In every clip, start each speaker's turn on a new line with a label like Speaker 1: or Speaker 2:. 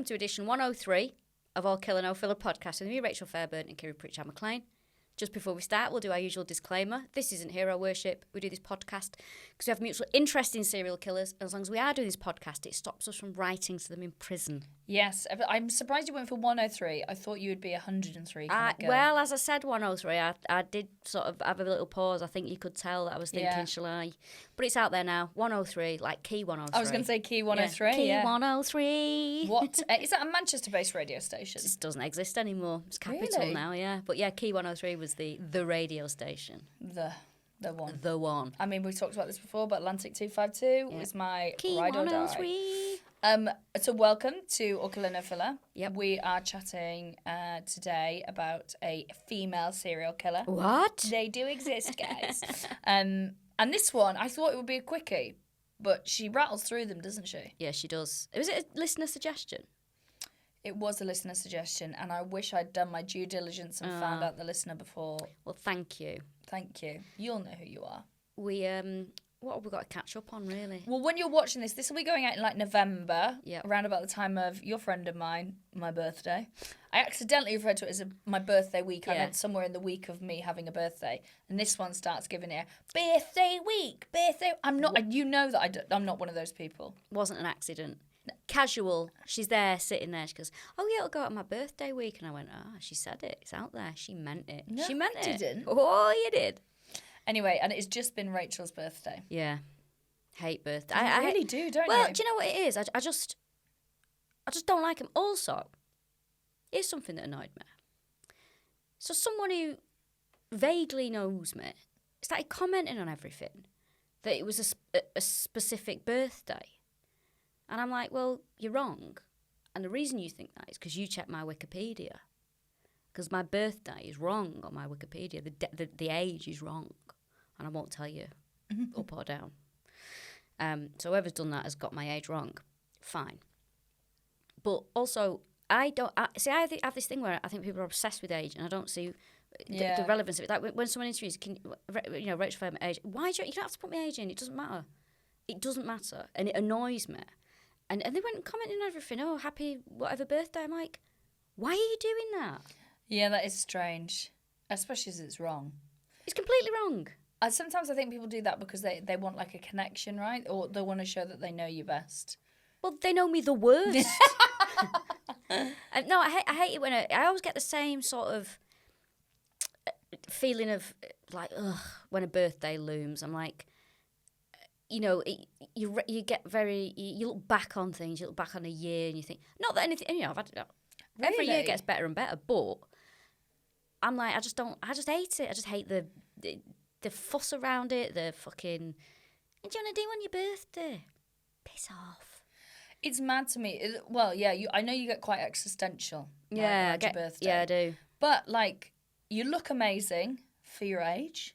Speaker 1: welcome to edition 103 of our Killa No Filla podcast with me, Rachel Fairburn and Kiri Pritchard-McLean. Just before we start, we'll do our usual disclaimer. This isn't hero worship. We do this podcast because we have mutual interest in serial killers. And as long as we are doing this podcast, it stops us from writing to them in prison.
Speaker 2: Yes, I'm surprised you went for 103. I thought you would be 103.
Speaker 1: Well, as I said 103, I did sort of have a little pause. I think you could tell that I was thinking, shall I? But it's out there now, 103, like Key 103.
Speaker 2: I was going to say Key 103.
Speaker 1: Key 103.
Speaker 2: What? Is that a Manchester-based radio station?
Speaker 1: It doesn't exist anymore. It's Capital now, yeah. But yeah, Key 103 was the radio station.
Speaker 2: The one.
Speaker 1: The one.
Speaker 2: I mean, we've talked about this before, but Atlantic 252 is my
Speaker 1: Key
Speaker 2: ride or
Speaker 1: 103.
Speaker 2: die. So welcome to Killa No Filla.
Speaker 1: Yep.
Speaker 2: We are chatting today about a female serial killer.
Speaker 1: What?
Speaker 2: They do exist, guys. And this one, I thought it would be a quickie, but she rattles through them, doesn't she?
Speaker 1: Yeah, she does. Was it a listener suggestion?
Speaker 2: It was a listener suggestion, and I wish I'd done my due diligence and found out the listener before.
Speaker 1: Well, thank you.
Speaker 2: Thank you. You'll know who you are.
Speaker 1: We what have we got to catch up on, really?
Speaker 2: Well, when you're watching this will be going out in like November,
Speaker 1: Yep.
Speaker 2: around about the time of your friend of mine, my birthday. I accidentally referred to it as my birthday week. I meant somewhere in the week of me having a birthday, and this one starts giving it birthday week, birthday. I'm not. You know that I'm not one of those people.
Speaker 1: Wasn't an accident. Casual. She's there, sitting there. She goes, "Oh yeah, it'll go out on my birthday week." And I went, "Ah, she said it. It's out there. She meant it.
Speaker 2: No,
Speaker 1: she meant
Speaker 2: I
Speaker 1: it.
Speaker 2: didn't.
Speaker 1: Oh, you did."
Speaker 2: Anyway, and it's just been Rachel's birthday.
Speaker 1: Yeah. Hate birthday.
Speaker 2: I really do, don't you?
Speaker 1: Well, do you know what it is? I just don't like him. Also, here's something that annoyed me. So someone who vaguely knows me started commenting on everything that it was a specific birthday. And I'm like, well, you're wrong. And the reason you think that is because you checked my Wikipedia. Because my birthday is wrong on my Wikipedia. The age is wrong. And I won't tell you up or down. So whoever's done that has got my age wrong. Fine. But also, I have this thing where I think people are obsessed with age, and I don't see the relevance of it. Like when someone interviews, Rachel Fairburn age, you don't have to put my age in. It doesn't matter. It doesn't matter. And it annoys me. And they went commenting on everything. Oh, happy whatever birthday. I'm like, why are you doing that?
Speaker 2: Yeah, that is strange. Especially as it's wrong.
Speaker 1: It's completely wrong.
Speaker 2: Sometimes I think people do that because they want like a connection, right? Or they want to show that they know you best.
Speaker 1: Well, they know me the worst. No, I hate it when I always get the same sort of feeling of like, ugh, when a birthday looms. I'm like, you get you look back on things, you look back on a year and you think, not that anything, I've had, every year gets better and better, but I'm like, I just hate it. I just hate the fuss around it, the fucking, what do you want to do on your birthday? Piss off.
Speaker 2: It's mad to me. I know you get quite existential.
Speaker 1: Yeah,
Speaker 2: your birthday.
Speaker 1: Yeah, I do.
Speaker 2: But, like, you look amazing for your age.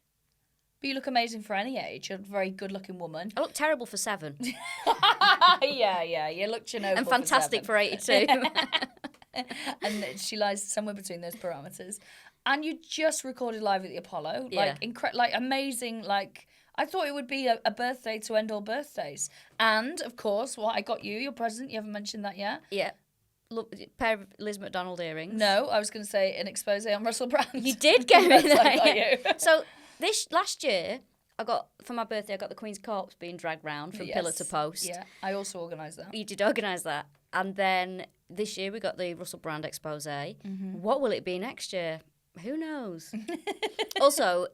Speaker 2: But you look amazing for any age. You're a very good-looking woman.
Speaker 1: I look terrible for 7.
Speaker 2: Yeah. You look Chernobyl
Speaker 1: and fantastic for 82.
Speaker 2: And she lies somewhere between those parameters. And you just recorded live at the Apollo.
Speaker 1: Yeah.
Speaker 2: Like, amazing, like... I thought it would be a birthday to end all birthdays. And, of course, I got you, your present. You haven't mentioned that yet.
Speaker 1: Yeah. Look, pair of Liz McDonald earrings.
Speaker 2: No, I was going to say an expose on Russell Brand.
Speaker 1: You did get me there.
Speaker 2: I got you.
Speaker 1: So, last year, for my birthday, I got the Queen's corpse being dragged round from pillar to post.
Speaker 2: Yeah, I also organised that.
Speaker 1: You did organise that. And then this year, we got the Russell Brand expose. Mm-hmm. What will it be next year? Who knows? Also,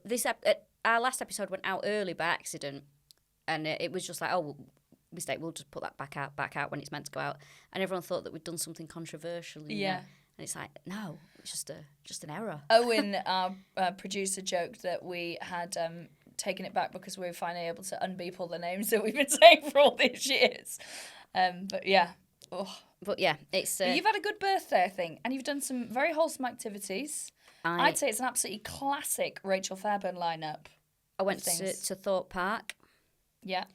Speaker 1: our last episode went out early by accident, and it was just like, oh, mistake, we'll just put that back out when it's meant to go out. And everyone thought that we'd done something controversial. And it's like, no, it's just an error.
Speaker 2: Owen, our producer, joked that we had taken it back because we were finally able to unbeep all the names that we've been saying for all these years. But yeah. Oh.
Speaker 1: But yeah, it's...
Speaker 2: But you've had a good birthday, I think, and you've done some very wholesome activities. I'd say it's an absolutely classic Rachel Fairburn lineup.
Speaker 1: I went to Thorpe Park.
Speaker 2: Yeah.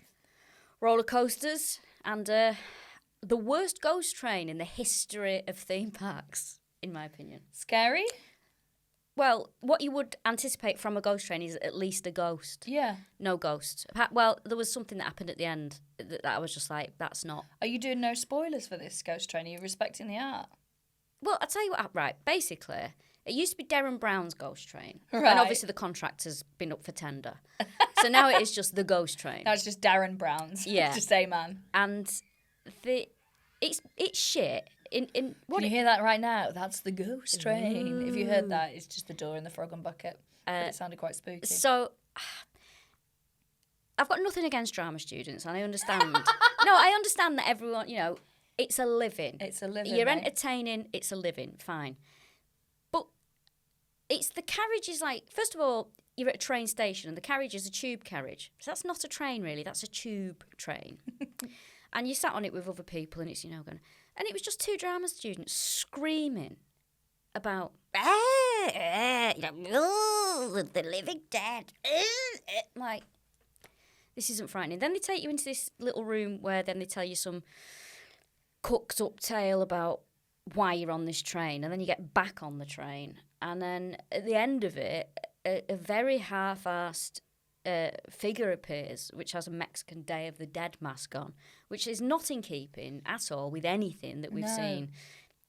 Speaker 1: Roller coasters and the worst ghost train in the history of theme parks, in my opinion.
Speaker 2: Scary?
Speaker 1: Well, what you would anticipate from a ghost train is at least a ghost.
Speaker 2: Yeah.
Speaker 1: No ghost. Well, there was something that happened at the end that I was just like, that's not.
Speaker 2: Are you doing no spoilers for this ghost train? Are you respecting the art?
Speaker 1: Well, I'll tell you what, right, basically, it used to be Derren Brown's ghost train.
Speaker 2: Right.
Speaker 1: And obviously the contract has been up for tender. So now it is just the ghost train.
Speaker 2: Now it's just Darren Brown's.
Speaker 1: Yeah.
Speaker 2: Just say, man.
Speaker 1: And it's shit.
Speaker 2: Can you hear that right now? That's the ghost train.
Speaker 1: Ooh.
Speaker 2: If you heard that, it's just the door and the frog and bucket. But it sounded quite spooky.
Speaker 1: So, I've got nothing against drama students, and I understand. No, I understand that everyone, it's a living.
Speaker 2: It's a living.
Speaker 1: You're
Speaker 2: mate.
Speaker 1: entertaining, it's a living, fine. But it's the carriage is like, first of all, you're at a train station, and the carriage is a tube carriage. So that's not a train, really. That's a tube train. And you sat on it with other people, and it's, going... And it was just two drama students screaming about the living dead. Like, this isn't frightening. Then they take you into this little room where then they tell you some cooked up tale about why you're on this train. And then you get back on the train. And then at the end of it, a very half-assed figure appears, which has a Mexican Day of the Dead mask on, which is not in keeping at all with anything that we've seen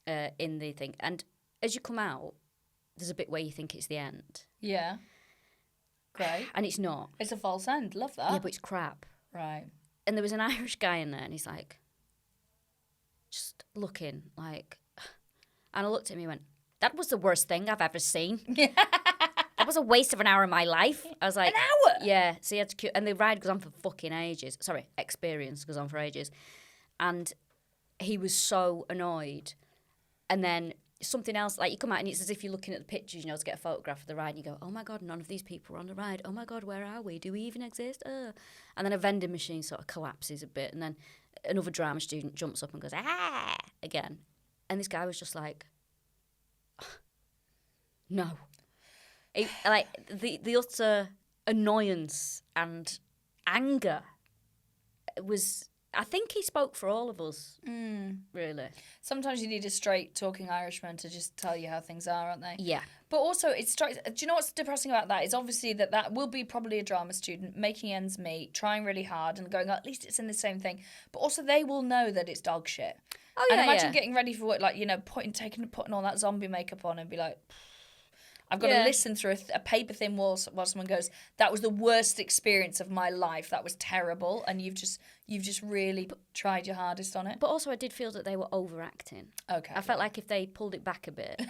Speaker 1: in the thing. And as you come out, there's a bit where you think it's the end.
Speaker 2: Yeah. Great.
Speaker 1: And it's not.
Speaker 2: It's a false end. Love that.
Speaker 1: Yeah, but it's crap.
Speaker 2: Right.
Speaker 1: And there was an Irish guy in there, and he's like, just looking like... And I looked at him and he went, that was the worst thing I've ever seen. That was a waste of an hour of my life. I was like...
Speaker 2: An hour?
Speaker 1: Yeah. So he had to queue. And the ride goes on for fucking ages. Sorry, experience goes on for ages. And he was so annoyed. And then something else, like you come out and it's as if you're looking at the pictures, to get a photograph of the ride. And you go, oh my God, none of these people are on the ride. Oh my God, where are we? Do we even exist? And then a vending machine sort of collapses a bit. And then another drama student jumps up and goes, again. And this guy was just like, no. Like the utter annoyance and anger was... I think he spoke for all of us, really.
Speaker 2: Sometimes you need a straight talking Irishman to just tell you how things are, aren't they?
Speaker 1: Yeah.
Speaker 2: But also, it strikes... Do you know what's depressing about that? Is obviously that will be probably a drama student making ends meet, trying really hard and going, at least it's in the same thing. But also, they will know that it's dog shit.
Speaker 1: Oh, yeah,
Speaker 2: and imagine getting ready for work, like, putting all that zombie makeup on and be like... I've got to listen through a paper-thin wall while someone goes, that was the worst experience of my life. That was terrible. And you've just really tried your hardest on it.
Speaker 1: But also I did feel that they were overacting.
Speaker 2: Okay.
Speaker 1: I felt like if they pulled it back a bit.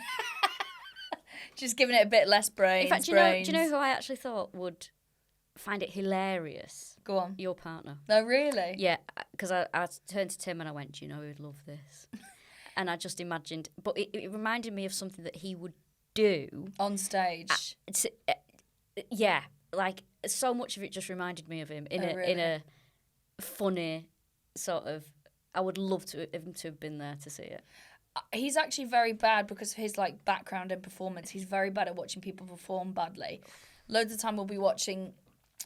Speaker 2: Just giving it a bit less brains.
Speaker 1: In fact, do you know who I actually thought would find it hilarious?
Speaker 2: Go on.
Speaker 1: Your partner.
Speaker 2: No, really?
Speaker 1: Yeah, because I turned to Tim and I went, do you know who'd love this? And I just imagined, but it reminded me of something that he would do
Speaker 2: on stage.
Speaker 1: Yeah, like so much of it just reminded me of him in a funny sort of... I would love him to have been there to see it.
Speaker 2: He's actually very bad because of his background and performance. He's very bad at watching people perform badly. Loads of time we'll be watching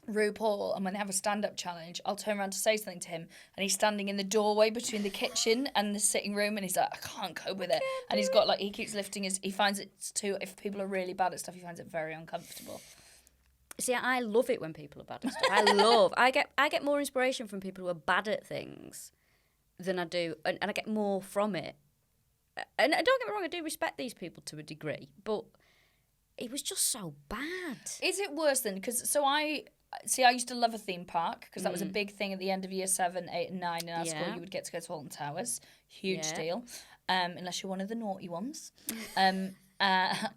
Speaker 2: RuPaul, and when they have a stand-up challenge, I'll turn around to say something to him, and he's standing in the doorway between the kitchen and the sitting room, and he's like, I can't cope with it. And he's got he keeps lifting he finds it too, if people are really bad at stuff, he finds it very uncomfortable.
Speaker 1: See, I love it when people are bad at stuff. I get more inspiration from people who are bad at things than I do, and I get more from it. And don't get me wrong, I do respect these people to a degree, but it was just so bad.
Speaker 2: Is it worse than, I used to love a theme park because that was a big thing at the end of year 7, 8 and 9 in our school. You would get to go to Alton Towers. Huge deal. Unless you're one of the naughty ones.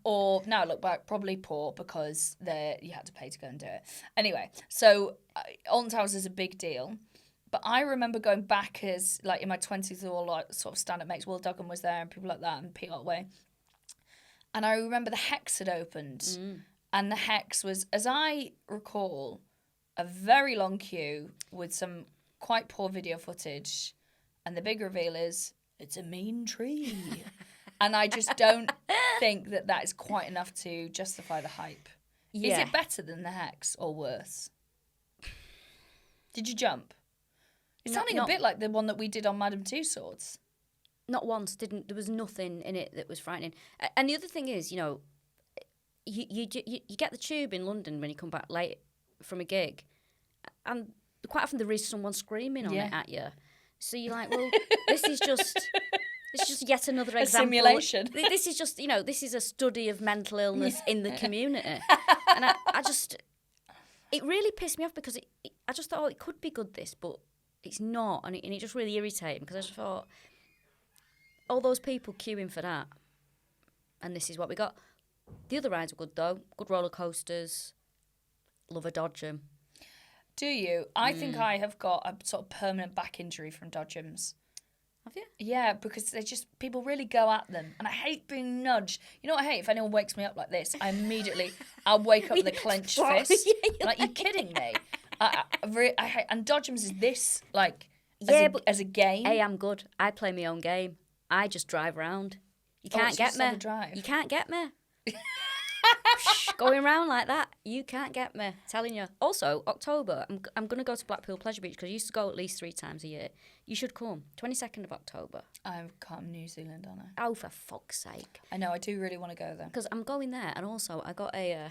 Speaker 2: Or, now I look back, probably poor because you had to pay to go and do it. Anyway, so Alton Towers is a big deal. But I remember going back as, in my 20s, all sort of stand-up mates. Will Duggan was there and people like that and Pete Otway. And I remember the Hex had opened. And the Hex was, as I recall, a very long queue with some quite poor video footage. And the big reveal is, it's a mean tree. And I just don't think that is quite enough to justify the hype. Yeah. Is it better than the Hex or worse? Did you jump? It's sounding a bit like the one that we did on Madame Tussauds.
Speaker 1: Not once. There was nothing in it that was frightening. And the other thing is, you get the tube in London when you come back late from a gig, and quite often there is someone screaming on it at you. So you're like, well, this is just yet another example.
Speaker 2: Simulation.
Speaker 1: This is just, this is a study of mental illness in the community. And I just, it really pissed me off because I just thought, it could be good, this, but it's not. And it just really irritated me because I just thought, all those people queuing for that, and this is what we got. The other rides were good, though. Good roller coasters. Love a Dodgem.
Speaker 2: Do you? I think I have got a sort of permanent back injury from Dodgems.
Speaker 1: Have you?
Speaker 2: Yeah, because they just, people really go at them. And I hate being nudged. You know what I hate? If anyone wakes me up like this, I'll wake up with a clenched fist. Like, you're kidding me? I hate, and Dodgems is this, like, as a game.
Speaker 1: Hey, I'm good. I play my own game. I just drive around. You can't get me. You can't get me. Going around like that, you can't get me. Telling you. Also, October, I'm going to go to Blackpool Pleasure Beach because I used to go at least 3 times a year. You should come. 22nd of October.
Speaker 2: I've come New Zealand, aren't I?
Speaker 1: Oh, for fuck's sake.
Speaker 2: I know, I do really want to go there.
Speaker 1: Because I'm going there, and also I got a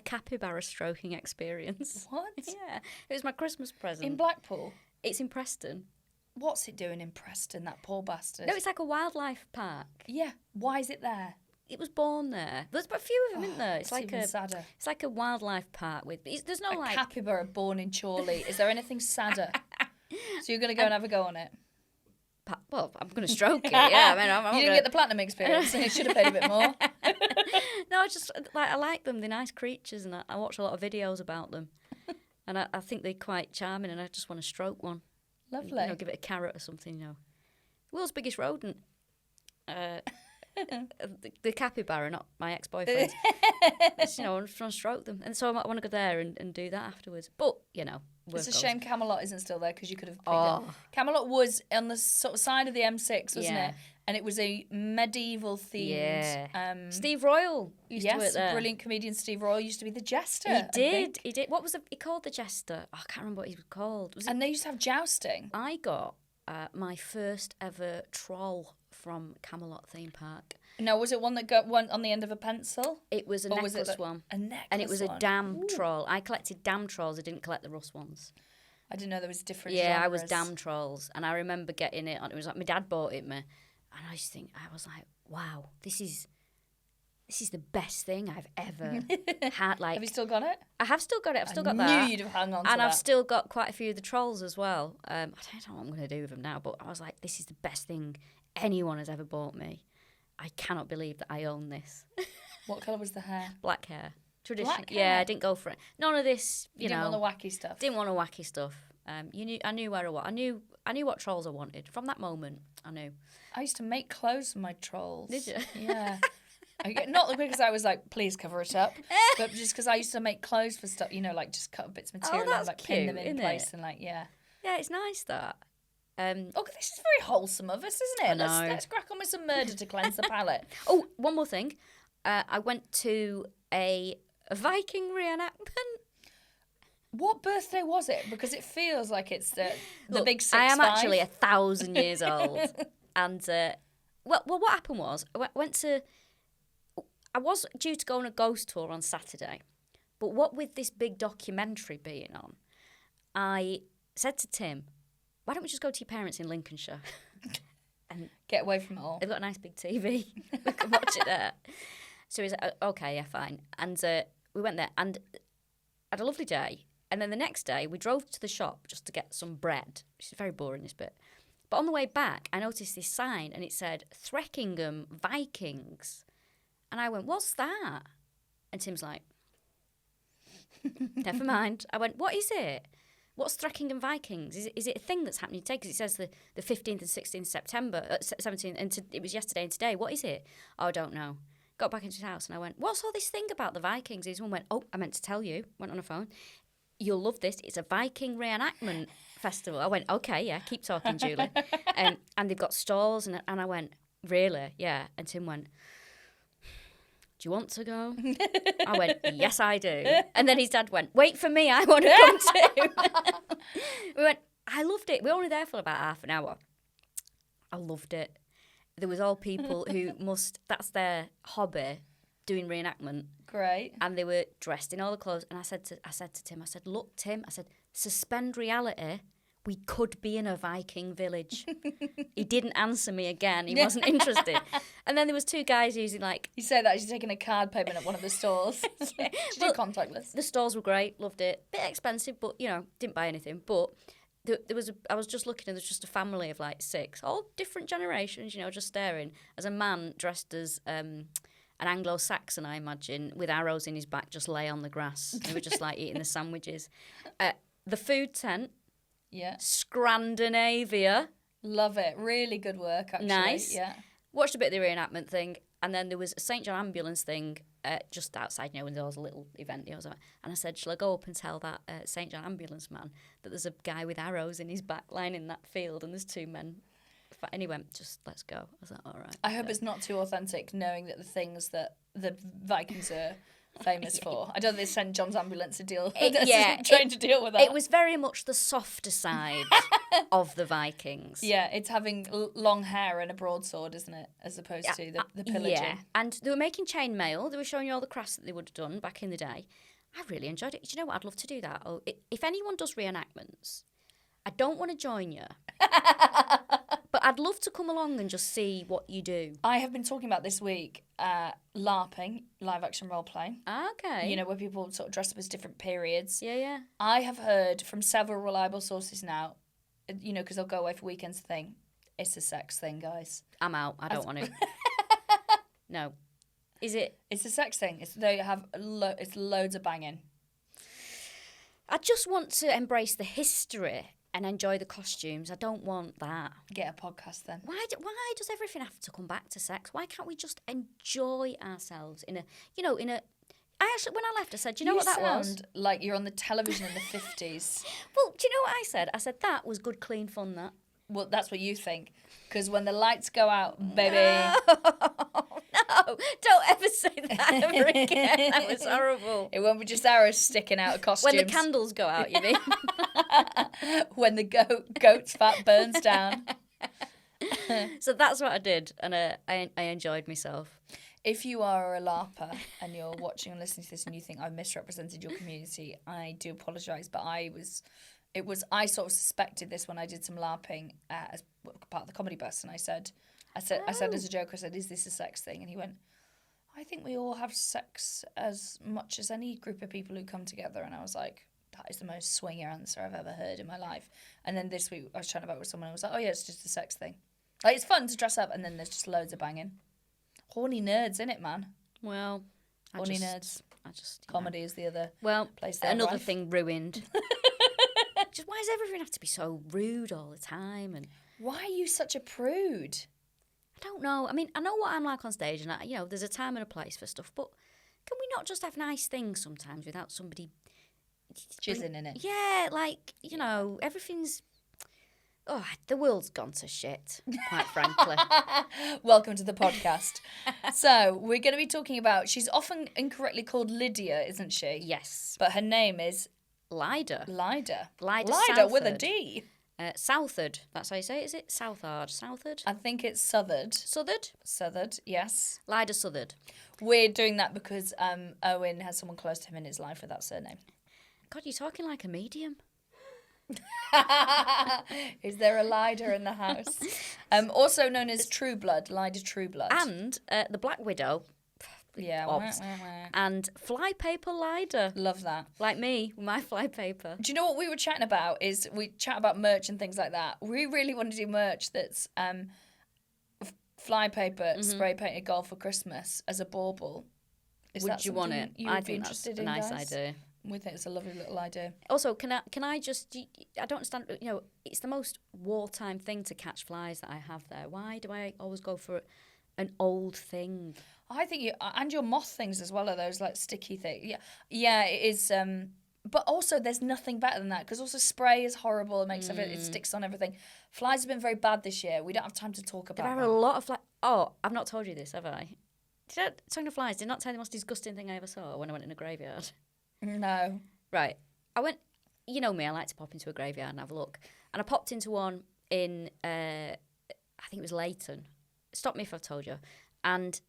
Speaker 1: capybara stroking experience.
Speaker 2: What?
Speaker 1: Yeah. It was my Christmas present.
Speaker 2: In Blackpool?
Speaker 1: It's in Preston.
Speaker 2: What's it doing in Preston, that poor bastard?
Speaker 1: No, it's like a wildlife park.
Speaker 2: Yeah. Why is it there?
Speaker 1: It was born there. There's a few of them, isn't there? It's like
Speaker 2: even sadder.
Speaker 1: It's like a wildlife park with. There's no
Speaker 2: a capybara born in Chorley. Is there anything sadder? So you're going to go and have a go on it?
Speaker 1: Well, I'm going to stroke it. Yeah, I'm
Speaker 2: you didn't get the platinum experience, and you should have paid a bit more.
Speaker 1: No, I like them. They're nice creatures, and I watch a lot of videos about them, and I think they're quite charming, and I just want to stroke one.
Speaker 2: Lovely.
Speaker 1: Give it a carrot or something. World's biggest rodent. The capybara, not my ex-boyfriend. I just want to stroke them, and so I want to go there and do that afterwards. But
Speaker 2: it's a shame Camelot isn't still there because you could have picked it. Camelot was on the sort of side of the M6, wasn't it? And it was a medieval themed.
Speaker 1: Yeah. Steve Royal used to work there.
Speaker 2: Brilliant comedian Steve Royal used to be the jester.
Speaker 1: He did. What was he called? The jester? I can't remember what he was called.
Speaker 2: And they used to have jousting.
Speaker 1: I got my first ever troll from Camelot theme park.
Speaker 2: No, was it one that got one on the end of a pencil?
Speaker 1: It was a necklace one.
Speaker 2: A necklace
Speaker 1: and it was
Speaker 2: one.
Speaker 1: a damn troll. I collected damn trolls. I didn't collect the rust ones.
Speaker 2: I didn't know there was different
Speaker 1: genres.
Speaker 2: I
Speaker 1: was damn trolls. And I remember getting it. It was like my dad bought it me. And I was like, wow, this is the best thing I've ever had. Like,
Speaker 2: have you still got it?
Speaker 1: I have still got it. I've still got that.
Speaker 2: I knew you'd have hung on to that.
Speaker 1: And I've still got quite a few of the trolls as well. I don't know what I'm going to do with them now, but I was like, this is the best thing anyone has ever bought me. I cannot believe that I own this.
Speaker 2: What colour was the hair?
Speaker 1: Black hair. Tradition.
Speaker 2: Black hair?
Speaker 1: Yeah, I didn't go for it. None of this, you know.
Speaker 2: Didn't want the wacky stuff.
Speaker 1: Didn't want the wacky stuff. I knew where I was. I knew what trolls I wanted. From that moment, I knew.
Speaker 2: I used to make clothes for my trolls.
Speaker 1: Did you?
Speaker 2: Yeah. Not because I was like, please cover it up, but just because I used to make clothes for stuff, like just cut bits of material and like pin them in place and
Speaker 1: Yeah, it's nice that.
Speaker 2: This is very wholesome of us, isn't it? Let's crack on with some murder to cleanse the palate.
Speaker 1: Oh, one more thing. I went to a Viking reenactment.
Speaker 2: What birthday was it? Because it feels like it's the big 6-5.
Speaker 1: I am actually 1,000 years old. And, what happened was, I was due to go on a ghost tour on Saturday. But what with this big documentary being on, I said to Tim, why don't we just go to your parents in Lincolnshire? And
Speaker 2: get away from it all.
Speaker 1: They've got a nice big TV. We can watch it there. So he's like, okay, yeah, fine. And we went there and had a lovely day. And then the next day, we drove to the shop just to get some bread, which is very boring, this bit. But on the way back, I noticed this sign, and it said, Threckingham Vikings. And I went, what's that? And Tim's like, never mind. I went, what is it? What's Threckingham Vikings? Is it a thing that's happening today? Because it says the 15th and 16th September, 17th, and it was yesterday and today. What is it? Oh, I don't know. Got back into his house, and I went, what's all this thing about the Vikings? His one went, oh, I meant to tell you. Went on the phone. You'll love this. It's a Viking reenactment festival. I went, okay, yeah, keep talking, Julie. And they've got stalls, and I went, really? Yeah. And Tim went, do you want to go? I went, yes, I do. And then his dad went, wait for me, I want to come too. We went, I loved it. We were only there for about half an hour. I loved it. There was all people who that's their hobby, doing reenactment.
Speaker 2: Great.
Speaker 1: And they were dressed in all the clothes. And I said to Tim, look, Tim, suspend reality. We could be in a Viking village. He didn't answer me again. He wasn't interested. And then there was 2 guys using like...
Speaker 2: You say that as you're taking a card payment at one of the stores. Did you do contactless?
Speaker 1: The stores were great. Loved it. Bit expensive, but, didn't buy anything. But I was just looking and there's just a family of like 6, all different generations, just staring. As a man dressed as... an Anglo-Saxon, I imagine, with arrows in his back, just lay on the grass. They were just like eating the sandwiches. The food tent, Scandinavia.
Speaker 2: Love it. Really good work, actually.
Speaker 1: Nice.
Speaker 2: Yeah.
Speaker 1: Watched a bit of the reenactment thing, and then there was a St. John ambulance thing just outside, when there was a little event. And I said, shall I go up and tell that St. John ambulance man that there's a guy with arrows in his back lying in that field, and there's 2 men. And he went, just let's go. I was like, all right.
Speaker 2: I hope it's not too authentic, knowing that the things that the Vikings are famous for. I don't think St. John's ambulance are trained to deal with that.
Speaker 1: It was very much the softer side of the Vikings.
Speaker 2: Yeah, it's having long hair and a broadsword, isn't it? As opposed to the pillaging. Yeah,
Speaker 1: and they were making chain mail. They were showing you all the crafts that they would have done back in the day. I really enjoyed it. Do you know what? I'd love to do that. If anyone does reenactments, I don't want to join you. But I'd love to come along and just see what you do.
Speaker 2: I have been talking about this week LARPing, live action role playing.
Speaker 1: Okay.
Speaker 2: Where people sort of dress up as different periods.
Speaker 1: Yeah.
Speaker 2: I have heard from several reliable sources now, because they'll go away for weekends thing. It's a sex thing, guys.
Speaker 1: I'm out. I don't want to. No. Is it?
Speaker 2: It's a sex thing. It's loads of banging.
Speaker 1: I just want to embrace the history and enjoy the costumes. I don't want that.
Speaker 2: Get a podcast then.
Speaker 1: Why does everything have to come back to sex? Why can't we just enjoy ourselves in a... I actually, when I left, I said, do you know what that was?
Speaker 2: You sound like you're on the television in the 50s.
Speaker 1: Well, do you know what I said? I said, that was good, clean fun, that.
Speaker 2: Well, that's what you think. Because when the lights go out, baby...
Speaker 1: No, don't ever say that ever again. That was horrible.
Speaker 2: It won't be just arrows sticking out of costumes.
Speaker 1: When the candles go out, you mean?
Speaker 2: When the goat's fat burns down.
Speaker 1: So that's what I did, and I enjoyed myself.
Speaker 2: If you are a LARPer and you're watching and listening to this and you think I've misrepresented your community, I do apologise, but I sort of suspected this when I did some LARPing as part of the comedy bus, and I said as a joke, I said, is this a sex thing? And he went, I think we all have sex as much as any group of people who come together. And I was like, that is the most swinger answer I've ever heard in my life. And then this week I was chatting about it with someone and I was like, oh yeah, it's just a sex thing. Like, it's fun to dress up, and then there's just loads of banging. Horny nerds, innit, man?
Speaker 1: Well,
Speaker 2: horny nerds. Comedy is the other place there.
Speaker 1: Another thing ruined. Just why does everything have to be so rude all the time? And
Speaker 2: why are you such a prude?
Speaker 1: I don't know. I mean, I know what I'm like on stage, and there's a time and a place for stuff. But can we not just have nice things sometimes without somebody
Speaker 2: jizzing in it?
Speaker 1: Yeah, like everything's. Oh, the world's gone to shit, quite frankly.
Speaker 2: Welcome to the podcast. So, we're going to be talking about... She's often incorrectly called Lydia, isn't she?
Speaker 1: Yes.
Speaker 2: But her name is...
Speaker 1: Lyda.
Speaker 2: Lyda
Speaker 1: Southard.
Speaker 2: With a D.
Speaker 1: Southard. That's how you say it, is it? Southard?
Speaker 2: I think it's Southard.
Speaker 1: Southard,
Speaker 2: yes.
Speaker 1: Lyda Southard.
Speaker 2: We're doing that because Owen has someone close to him in his life with that surname.
Speaker 1: God, you're talking like a medium.
Speaker 2: Is there a Lyda in the house? Also known as True Blood, Lyda True Blood.
Speaker 1: And the Black Widow.
Speaker 2: Yeah.
Speaker 1: And Flypaper Lyda.
Speaker 2: Love that.
Speaker 1: Like me, with my flypaper.
Speaker 2: Do you know what we were chatting about? We chat about merch and things like that. We really want to do merch that's flypaper spray painted gold for Christmas as a bauble.
Speaker 1: Would you want it?
Speaker 2: I think that's a nice idea. We think it's a lovely little idea.
Speaker 1: Also, can I just... I don't understand... it's the most wartime thing to catch flies that I have there. Why do I always go for an old thing?
Speaker 2: I think and your moth things as well are those like sticky things. Yeah, it is. But also, there's nothing better than that, because also spray is horrible. It makes it sticks on everything. Flies have been very bad this year. We don't have time to talk about.
Speaker 1: There are a lot of flies. Oh, I've not told you this, have I? Talking of flies, did I not tell you the most disgusting thing I ever saw when I went in a graveyard?
Speaker 2: No.
Speaker 1: Right. I went. You know me. I like to pop into a graveyard and have a look. And I popped into one in. I think it was Leighton. Stop me if I've told you. And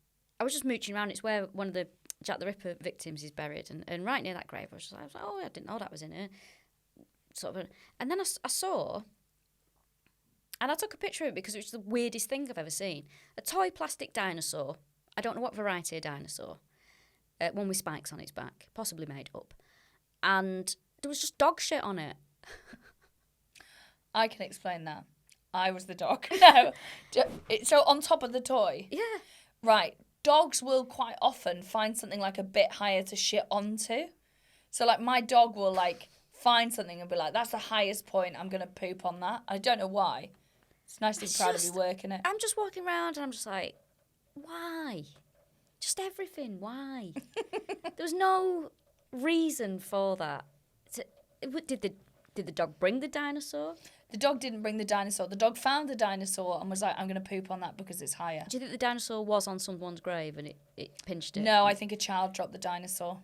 Speaker 1: I was just mooching around. It's where one of the Jack the Ripper victims is buried, and right near that grave, I was like, oh, I didn't know that was in here. Sort of, and then I saw, and I took a picture of it because it was the weirdest thing I've ever seen. A toy plastic dinosaur. I don't know what variety of dinosaur. One with spikes on its back, possibly made up, and there was just dog shit on it.
Speaker 2: I can explain that. I was the dog. No. So on top of the toy?
Speaker 1: Yeah.
Speaker 2: Right. Dogs will quite often find something like a bit higher to shit onto. So like my dog will like find something and be like, that's the highest point, I'm going to poop on that. I don't know why. It's nice to be proud of you working it.
Speaker 1: I'm just walking around and I'm just like, why? Just everything, why? There was no reason for that. Did the dog bring the dinosaur?
Speaker 2: The dog didn't bring the dinosaur. The dog found the dinosaur and was like, I'm going to poop on that because it's higher.
Speaker 1: Do you think the dinosaur was on someone's grave and it pinched it?
Speaker 2: No, I think a child dropped the dinosaur.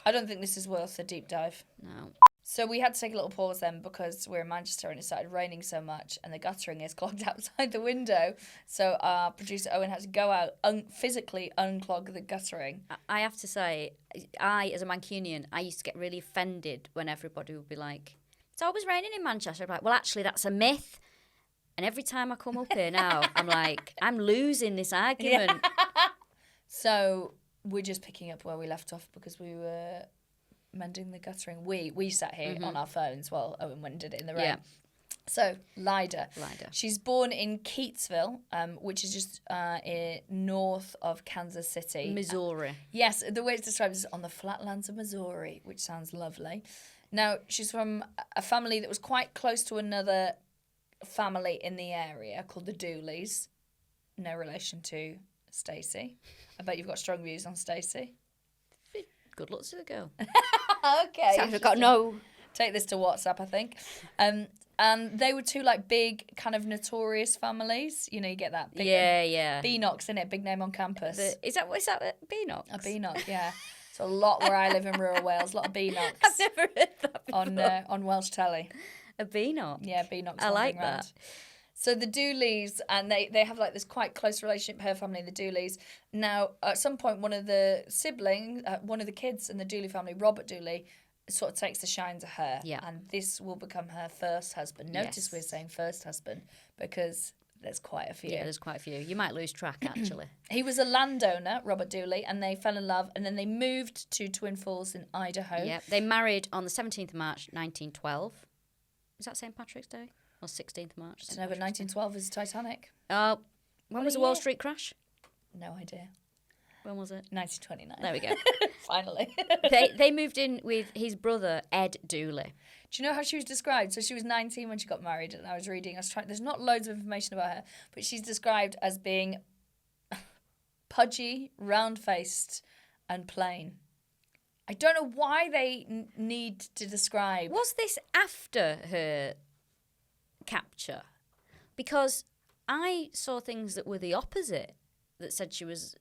Speaker 2: I don't think this is worth a deep dive.
Speaker 1: No.
Speaker 2: So we had to take a little pause then because we're in Manchester and it started raining so much and the guttering is clogged outside the window. So our producer Owen had to go out, physically unclog the guttering.
Speaker 1: I have to say, as a Mancunian, I used to get really offended when everybody would be like, it's always raining in Manchester. I'm like, well, actually, that's a myth. And every time I come up here now, I'm like, I'm losing this argument.
Speaker 2: Yeah. So we're just picking up where we left off because we were mending the guttering. We sat here on our phones while Owen went and did it in the rain.
Speaker 1: Yeah.
Speaker 2: So, Lyda. She's born in Keatsville, which is just north of Kansas City.
Speaker 1: Missouri.
Speaker 2: Yes, the way it's described is on the flatlands of Missouri, which sounds lovely. Now, she's from a family that was quite close to another family in the area called the Dooleys. No relation to Stacey. I bet you've got strong views on Stacey.
Speaker 1: Good luck to the girl.
Speaker 2: Okay.
Speaker 1: So I've got no...
Speaker 2: Take this to WhatsApp, I think. And they were two like big kind of notorious families. You know, you get that. Big,
Speaker 1: yeah.
Speaker 2: Beanox, innit? Big name on campus.
Speaker 1: Is that Beanox?
Speaker 2: A Beanox, yeah. It's a lot where I live in rural Wales. A lot of Beanox.
Speaker 1: I've never heard that before.
Speaker 2: On Welsh telly.
Speaker 1: A Beanox?
Speaker 2: Yeah, Beanox.
Speaker 1: I like that.
Speaker 2: Round. So the Dooleys, and they have like this quite close relationship, her family and the Dooleys. Now, at some point, one of the siblings, one of the kids in the Dooley family, Robert Dooley, sort of takes the shine to her.
Speaker 1: Yeah.
Speaker 2: And this will become her first husband. Notice we're saying first husband because there's quite a few.
Speaker 1: Yeah, there's quite a few. You might lose track, actually.
Speaker 2: He was a landowner, Robert Dooley, and they fell in love, and then they moved to Twin Falls in Idaho.
Speaker 1: Yeah, they married on the 17th of March, 1912. Is that St. Patrick's Day? Or 16th of March?
Speaker 2: I don't know, but 1912 is Titanic.
Speaker 1: When was the Wall Street crash?
Speaker 2: No idea.
Speaker 1: When was it?
Speaker 2: 1929.
Speaker 1: There we go.
Speaker 2: Finally.
Speaker 1: They moved in with his brother, Ed Dooley.
Speaker 2: Do you know how she was described? So she was 19 when she got married, and I was trying, there's not loads of information about her, but she's described as being pudgy, round-faced, and plain. I don't know why they need to describe...
Speaker 1: Was this after her capture? Because I saw things that were the opposite, that said she was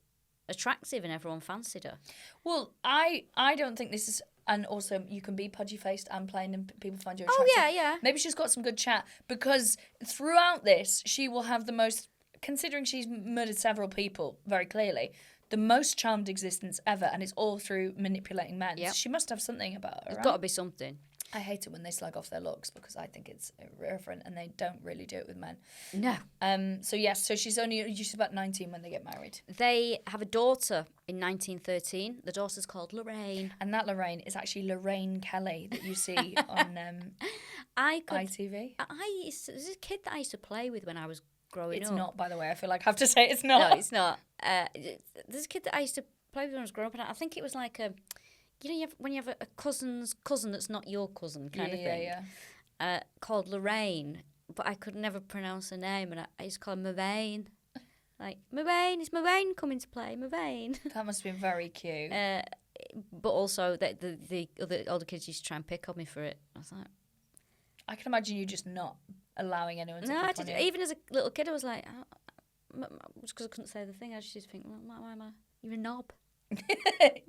Speaker 1: attractive and everyone fancied her.
Speaker 2: Well, I don't think this is... And also, you can be pudgy-faced and plain and people find you attractive.
Speaker 1: Oh, yeah.
Speaker 2: Maybe she's got some good chat, because throughout this, she will have the most... Considering she's murdered several people, very clearly, the most charmed existence ever, and it's all through manipulating men.
Speaker 1: Yep.
Speaker 2: So she must have something about her,
Speaker 1: There's got to be something.
Speaker 2: I hate it when they slag off their looks, because I think it's irreverent, and they don't really do it with men.
Speaker 1: No.
Speaker 2: So she's about 19 when they get married.
Speaker 1: They have a daughter in 1913. The daughter's called Lorraine.
Speaker 2: And that Lorraine is actually Lorraine Kelly that you see on ITV.
Speaker 1: There's a kid that I used to play with when I was growing up.
Speaker 2: It's not, by the way. I feel like I have to say it's not.
Speaker 1: No, it's not. There's a kid that I used to play with when I was growing up, and I think it was like a... You know, when you have a cousin's cousin that's not your cousin kind of thing. Yeah. Called Lorraine, but I could never pronounce her name, and I used to call her Mavain. Like, Mavain, is Mavain coming to play? Mavain.
Speaker 2: That must have been very cute.
Speaker 1: But also, the older kids used to try and pick on me for it. I was like...
Speaker 2: I can imagine you just not allowing anyone to pick on you.
Speaker 1: Even as a little kid, I was like... just because I couldn't say the thing, I just used to think, well, why am I... You're a knob.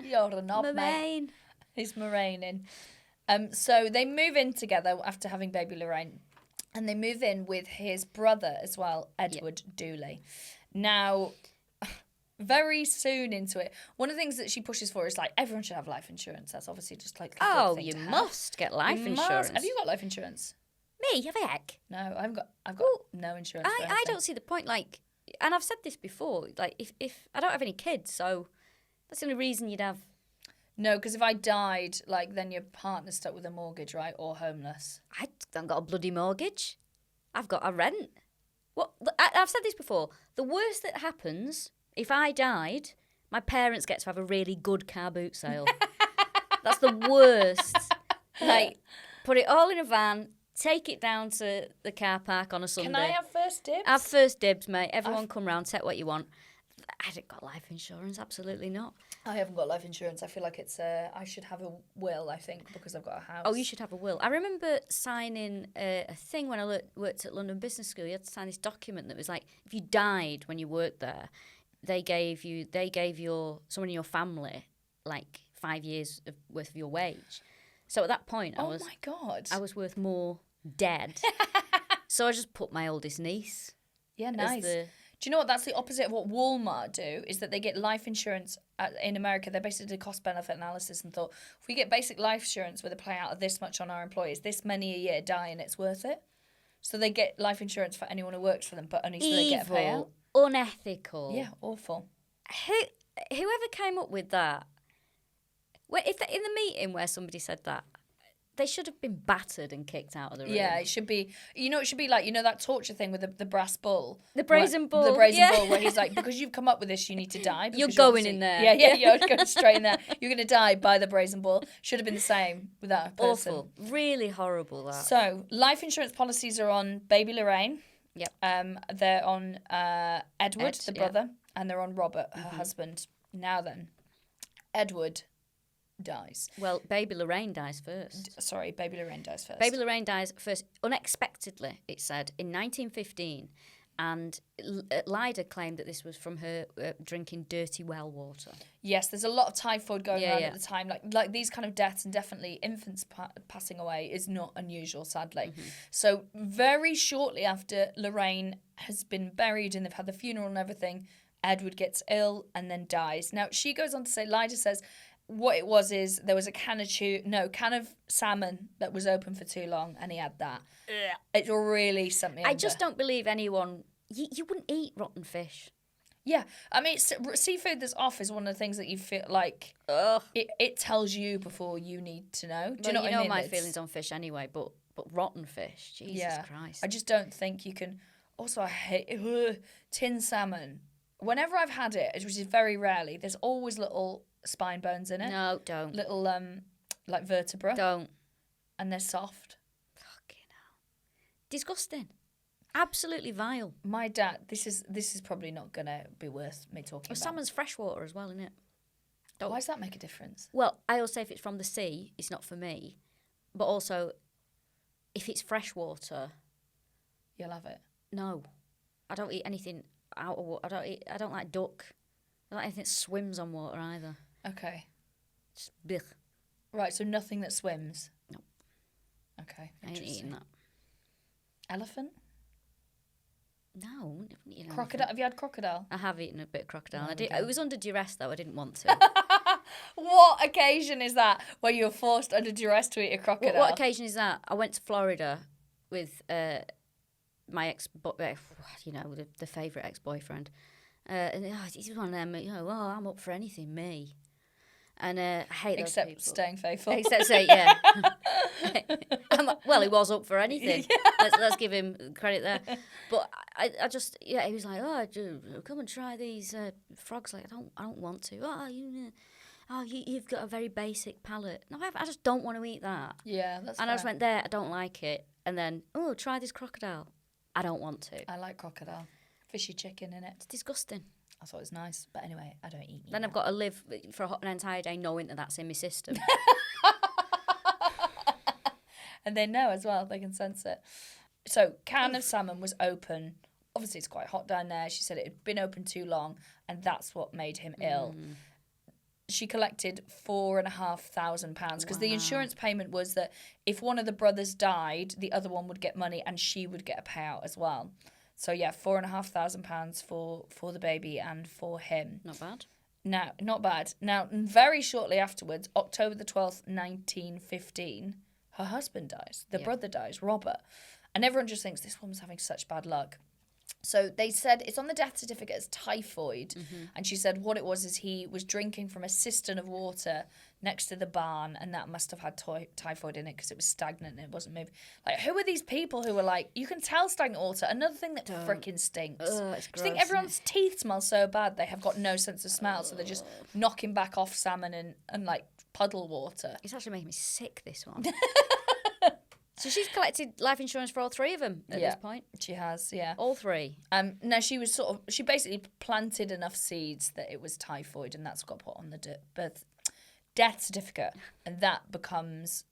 Speaker 2: You're a knob, mate. He's maraining. So they move in together after having baby Lorraine, and they move in with his brother as well, Edward Dooley. Now, very soon into it. One of the things that she pushes for is like everyone should have life insurance. That's obviously just like a good thing
Speaker 1: you
Speaker 2: to
Speaker 1: must get life
Speaker 2: You
Speaker 1: insurance.
Speaker 2: must. Have you got life insurance?
Speaker 1: Me, have heck?
Speaker 2: No, I've got no insurance. for
Speaker 1: I
Speaker 2: anything.
Speaker 1: don't see the point. Like, and I've said this before. Like, if I don't have any kids, so that's the only reason you'd have.
Speaker 2: No, because if I died, like then your partner's stuck with a mortgage, right, or homeless.
Speaker 1: I haven't got a bloody mortgage. I've got a rent. What? I've said this before. The worst that happens, if I died, my parents get to have a really good car boot sale. That's the worst. Like, put it all in a van, take it down to the car park on a Sunday.
Speaker 2: Can I have first dibs?
Speaker 1: Have first dibs, mate. Everyone come round, take what you want. I haven't got life insurance, absolutely not.
Speaker 2: I haven't got life insurance. I feel like it's I should have a will, I think, because I've got a house.
Speaker 1: Oh, you should have a will. I remember signing a thing when I worked at London Business School. You had to sign this document that was like, if you died when you worked there, they gave someone in your family like 5 years worth of your wage. So at that point,
Speaker 2: Oh my God.
Speaker 1: I was worth more dead. So I just put my oldest niece.
Speaker 2: Yeah, nice. Do you know what? That's the opposite of what Walmart do, is that they get life insurance in America. They basically did cost-benefit analysis and thought, if we get basic life insurance with a payout of this much on our employees, this many a year die and it's worth it. So they get life insurance for anyone who works for them, but only so they get a payout.
Speaker 1: Unethical.
Speaker 2: Yeah, awful.
Speaker 1: Whoever came up with that, if in the meeting where somebody said that, they should have been battered and kicked out of the room.
Speaker 2: Yeah, it should be. It should be like, that torture thing with the brass bull.
Speaker 1: The brazen bull.
Speaker 2: The brazen bull, where he's like, because you've come up with this, you need to die.
Speaker 1: You're going in there.
Speaker 2: Yeah, you're going straight in there. You're going to die by the brazen bull. Should have been the same with that person.
Speaker 1: Awful. Really horrible, that.
Speaker 2: So, life insurance policies are on baby Lorraine.
Speaker 1: Yep.
Speaker 2: They're on Edward,
Speaker 1: Ed,
Speaker 2: the brother, and they're on Robert, her husband. Now then, Edward dies.
Speaker 1: Well, baby Lorraine dies first.
Speaker 2: Sorry, baby Lorraine dies first.
Speaker 1: Baby Lorraine dies first, unexpectedly, it said, in 1915. And Lyda claimed that this was from her drinking dirty well water.
Speaker 2: Yes, there's a lot of typhoid going around at the time. Like these kind of deaths, and definitely infants passing away is not unusual, sadly. So very shortly after Lorraine has been buried and they've had the funeral and everything, Edward gets ill and then dies. Now, she goes on to say, Lyda says, what it was is there was a can of salmon that was open for too long, and he had that. It really sent me
Speaker 1: I just don't believe anyone... You wouldn't eat rotten fish.
Speaker 2: Yeah. I mean, seafood that's off is one of the things that you feel like... It tells you before you need to know. Do you know what I mean?
Speaker 1: You know my feelings on fish anyway, but rotten fish, Jesus Christ.
Speaker 2: I just don't think you can... Also, I hate tin salmon. Whenever I've had it, which is very rarely, there's always little spine bones in it.
Speaker 1: No, don't.
Speaker 2: Little, like vertebra.
Speaker 1: Don't.
Speaker 2: And they're soft.
Speaker 1: Fucking hell. Disgusting. Absolutely vile.
Speaker 2: My dad, this is probably not going to be worth me talking about.
Speaker 1: Salmon's freshwater as well, isn't it?
Speaker 2: Why does that make a difference?
Speaker 1: Well, I always say if it's from the sea, it's not for me. But also, if it's freshwater...
Speaker 2: You'll have it.
Speaker 1: No. I don't eat anything out of water. I don't like duck. I don't like anything that swims on water either.
Speaker 2: Okay.
Speaker 1: Just blech.
Speaker 2: Right, so nothing that swims?
Speaker 1: No.
Speaker 2: Okay,
Speaker 1: I ain't eating that.
Speaker 2: Elephant?
Speaker 1: No.
Speaker 2: Crocodile? Have you had crocodile?
Speaker 1: I have eaten a bit of crocodile.
Speaker 2: Oh,
Speaker 1: It was under duress, though. I didn't want to.
Speaker 2: What occasion is that where you were forced under duress to eat a crocodile?
Speaker 1: What occasion is that? I went to Florida with my the favourite ex-boyfriend. And he's one of them, I'm up for anything, me. And I hate those
Speaker 2: Except
Speaker 1: people.
Speaker 2: staying faithful.
Speaker 1: Except say, yeah. Well, he was up for anything. Yeah. Let's give him credit there. But I just, he was like, come and try these frogs. Like, I don't want to. You've got a very basic palate. No, I just don't want to eat that.
Speaker 2: Yeah, that's fair.
Speaker 1: I just went there, I don't like it. And then, try this crocodile. I don't want to.
Speaker 2: I like crocodile. Fishy chicken in it.
Speaker 1: It's disgusting.
Speaker 2: I thought it was nice. But anyway, I don't eat
Speaker 1: Then I've got to live for an entire day knowing that that's in my system.
Speaker 2: And they know as well. They can sense it. So, can of salmon was open. Obviously, it's quite hot down there. She said it had been open too long, and that's what made him ill. She collected £4,500 because the insurance payment was that if one of the brothers died, the other one would get money and she would get a payout as well. So yeah, £4,500 for the baby and for him.
Speaker 1: Not bad.
Speaker 2: Now, not bad. Now, very shortly afterwards, October the 12th, 1915, her husband dies. The brother dies, Robert. And everyone just thinks this woman's having such bad luck. So they said it's on the death certificate as typhoid. And she said what it was is he was drinking from a cistern of water next to the barn, and that must have had typhoid in it because it was stagnant and it wasn't moving. Like, who are these people who are like, you can tell stagnant water? Another thing that freaking stinks.
Speaker 1: It's gross,
Speaker 2: Do you think everyone's teeth smell so bad they have got no sense of smell, so they're just knocking back off salmon and like puddle water?
Speaker 1: It's actually making me sick, this one. So she's collected life insurance for all three of them at this point.
Speaker 2: She has, yeah.
Speaker 1: All three.
Speaker 2: Now she basically planted enough seeds that it was typhoid, and that's got put on the death certificate, and that becomes